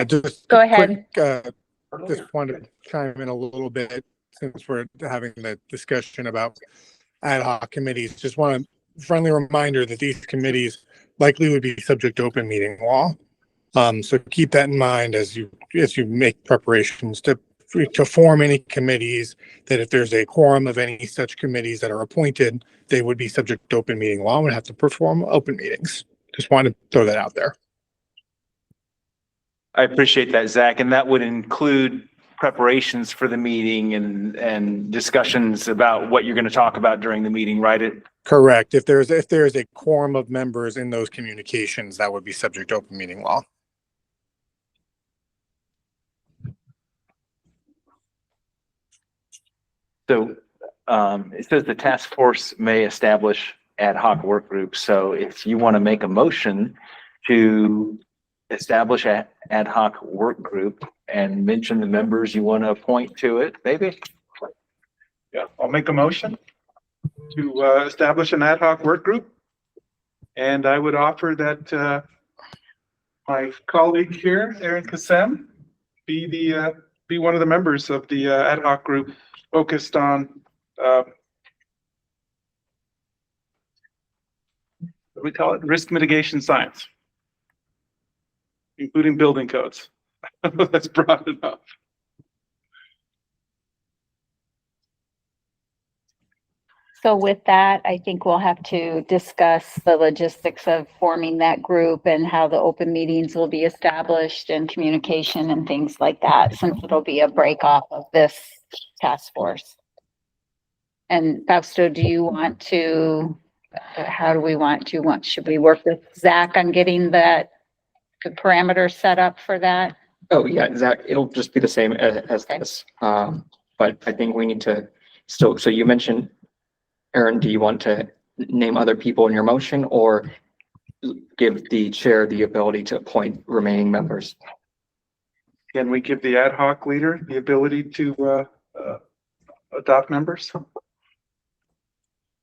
Just go ahead. Just wanted to chime in a little bit since we're having the discussion about ad hoc committees. Just want to friendly reminder that these committees likely would be subject to open meeting law. So keep that in mind as you make preparations to form any committees, that if there's a quorum of any such committees that are appointed, they would be subject to open meeting law and would have to perform open meetings. Just wanted to throw that out there. I appreciate that, Zach, and that would include preparations for the meeting and discussions about what you're going to talk about during the meeting, right? Correct. If there's a quorum of members in those communications, that would be subject to open meeting law. So it says the task force may establish ad hoc work groups. So if you want to make a motion to establish an ad hoc work group and mention the members you want to appoint to it, maybe. Yeah, I'll make a motion to establish an ad hoc work group. And I would offer that my colleague here, Aaron Kassem, be one of the members of the ad hoc group focused on what do we call it? Risk mitigation science, including building codes. That's broad enough. So with that, I think we'll have to discuss the logistics of forming that group and how the open meetings will be established and communication and things like that, since it'll be a break off of this task force. And Fausto, do you want to, how do we want to, should we work with Zach on getting that parameter set up for that? Oh, yeah, Zach, it'll just be the same as this. But I think we need to still, so you mentioned, Aaron, do you want to name other people in your motion or give the chair the ability to appoint remaining members? Can we give the ad hoc leader the ability to adopt members?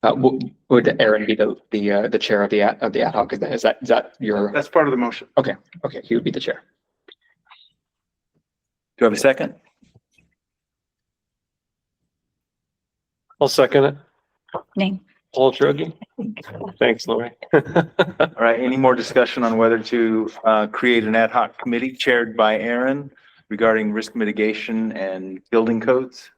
Would Aaron be the chair of the ad hoc? Is that your? That's part of the motion. Okay, he would be the chair. Do you have a second? I'll second it. Name. Paul Truggy. Thanks, Lori. All right, any more discussion on whether to create an ad hoc committee chaired by Aaron regarding risk mitigation and building codes?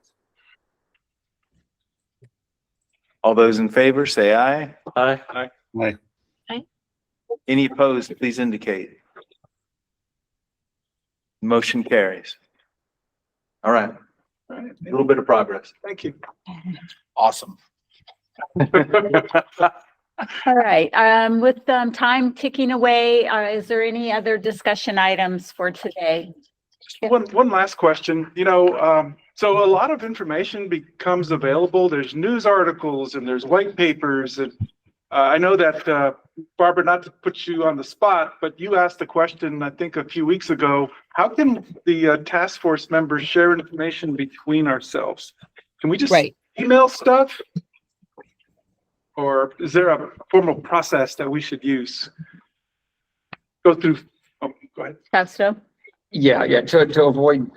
All those in favor, say aye. Aye. Aye. Aye. Aye. Any opposed, please indicate. Motion carries. All right, a little bit of progress. Thank you. Awesome. All right, with time ticking away, is there any other discussion items for today? One last question, so a lot of information becomes available. There's news articles and there's white papers. And I know that, Barbara, not to put you on the spot, but you asked the question, I think a few weeks ago, how can the task force members share information between ourselves? Can we just email stuff? Or is there a formal process that we should use? Go through, go ahead. Fausto? Yeah, to avoid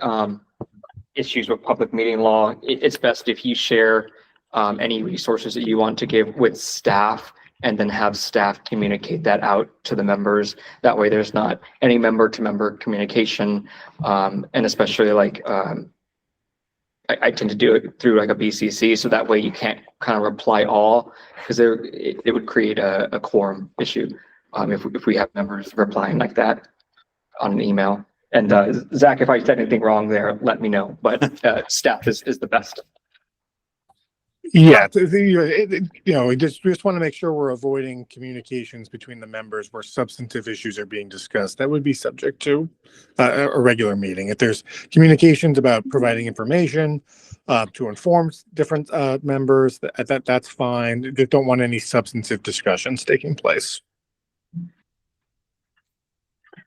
issues with public meeting law, it's best if you share any resources that you want to give with staff and then have staff communicate that out to the members. That way there's not any member to member communication. And especially like, I tend to do it through like a BCC, so that way you can't kind of reply all, because it would create a quorum issue if we have members replying like that on an email. And Zach, if I said anything wrong there, let me know, but staff is the best. Yeah, we just want to make sure we're avoiding communications between the members where substantive issues are being discussed. That would be subject to a regular meeting. If there's communications about providing information to inform different members, that's fine. Just don't want any substantive discussions taking place.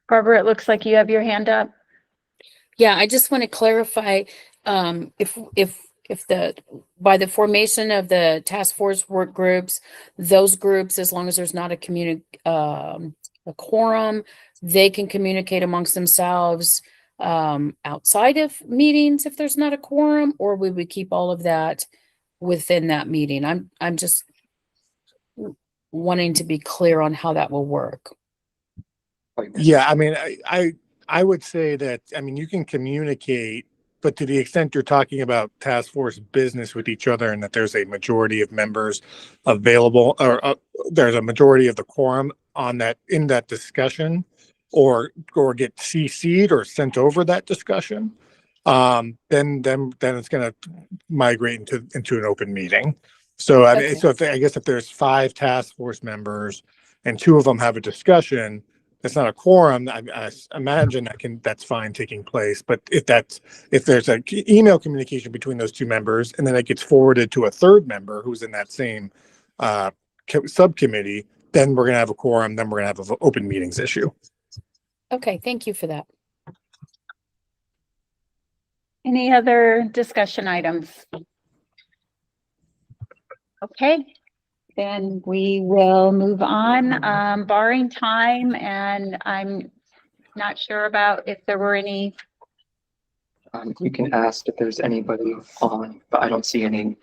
Barbara, it looks like you have your hand up. Yeah, I just want to clarify, if by the formation of the task force work groups, those groups, as long as there's not a quorum, they can communicate amongst themselves outside of meetings if there's not a quorum, or we would keep all of that within that meeting. I'm just wanting to be clear on how that will work. Yeah, I mean, I would say that, I mean, you can communicate, but to the extent you're talking about task force business with each other and that there's a majority of members available, or there's a majority of the quorum on that, in that discussion, or get CC'd or sent over that discussion, then it's gonna migrate into an open meeting. So I mean, Okay. so I guess if there's 5 task force members and 2 of them have a discussion, that's not a quorum. I imagine that's fine taking place. But if there's an email communication between those 2 members and then it gets forwarded to a 3rd member who's in that same subcommittee, then we're gonna have a quorum. Then we're gonna have an open meetings issue. Okay, thank you for that. Any other discussion items? Okay, then we will move on, barring time, and I'm not sure about if there were any. You can ask if there's anybody on, but I don't see any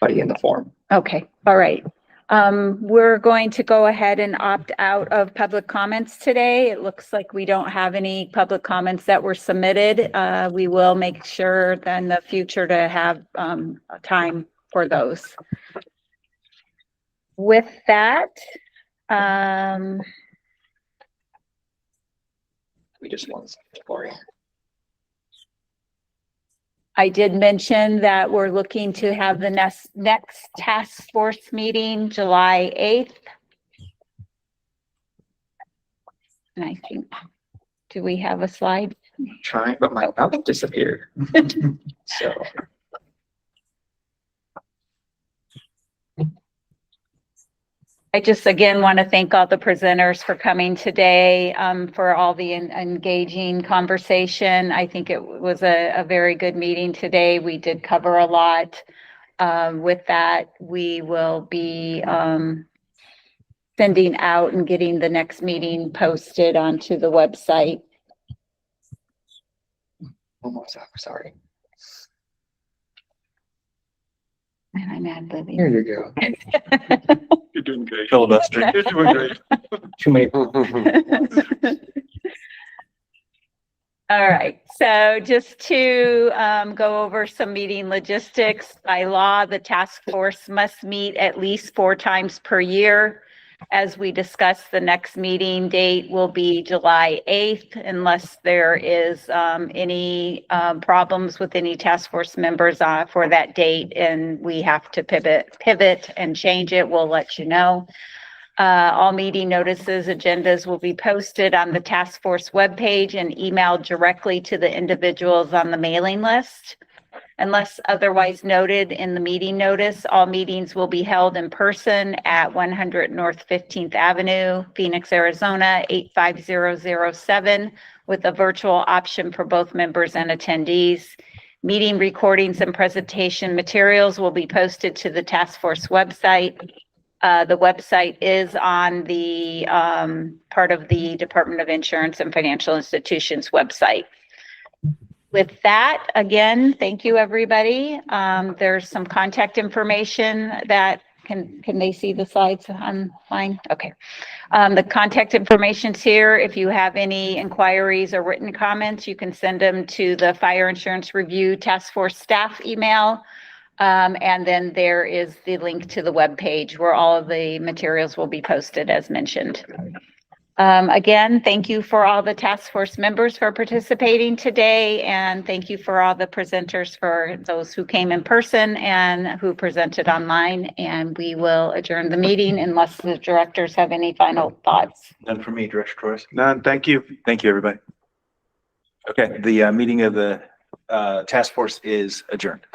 buddy in the form. Okay, all right. We're going to go ahead and opt out of public comments today. It looks like we don't have any public comments that were submitted. We will make sure then in the future to have time for those. With that, We just want Lori. I did mention that we're looking to have the next task force meeting July 8th. And I think, do we have a slide? Trying, but my mouth disappeared. So. I just again want to thank all the presenters for coming today, for all the engaging conversation. I think it was a very good meeting today. We did cover a lot. With that, we will be sending out and getting the next meeting posted onto the website. Almost, sorry. And I'm ad-libbing. Here you go. You're doing great. Filibuster. You're doing great. Too many. All right, so just to go over some meeting logistics. By law, the task force must meet at least 4 times per year. As we discussed, the next meeting date will be July 8th, unless there is any problems with any task force members for that date, and we have to pivot and change it. We'll let you know. All meeting notices, agendas will be posted on the task force webpage and emailed directly to the individuals on the mailing list. Unless otherwise noted in the meeting notice, all meetings will be held in person at 100 North 15th Avenue, Phoenix, Arizona, 85007, with a virtual option for both members and attendees. Meeting recordings and presentation materials will be posted to the task force website. The website is on the part of the Department of Insurance and Financial Institutions website. With that, again, thank you, everybody. There's some contact information that can they see the slides online? Okay. The contact information's here. If you have any inquiries or written comments, you can send them to the Fire Insurance Review Task Force staff email. And then there is the link to the webpage where all of the materials will be posted as mentioned. Again, thank you for all the task force members for participating today, and thank you for all the presenters, for those who came in person and who presented online. And we will adjourn the meeting unless the directors have any final thoughts. None for me, Director Torres. None, thank you. Thank you, everybody. Okay, the meeting of the task force is adjourned.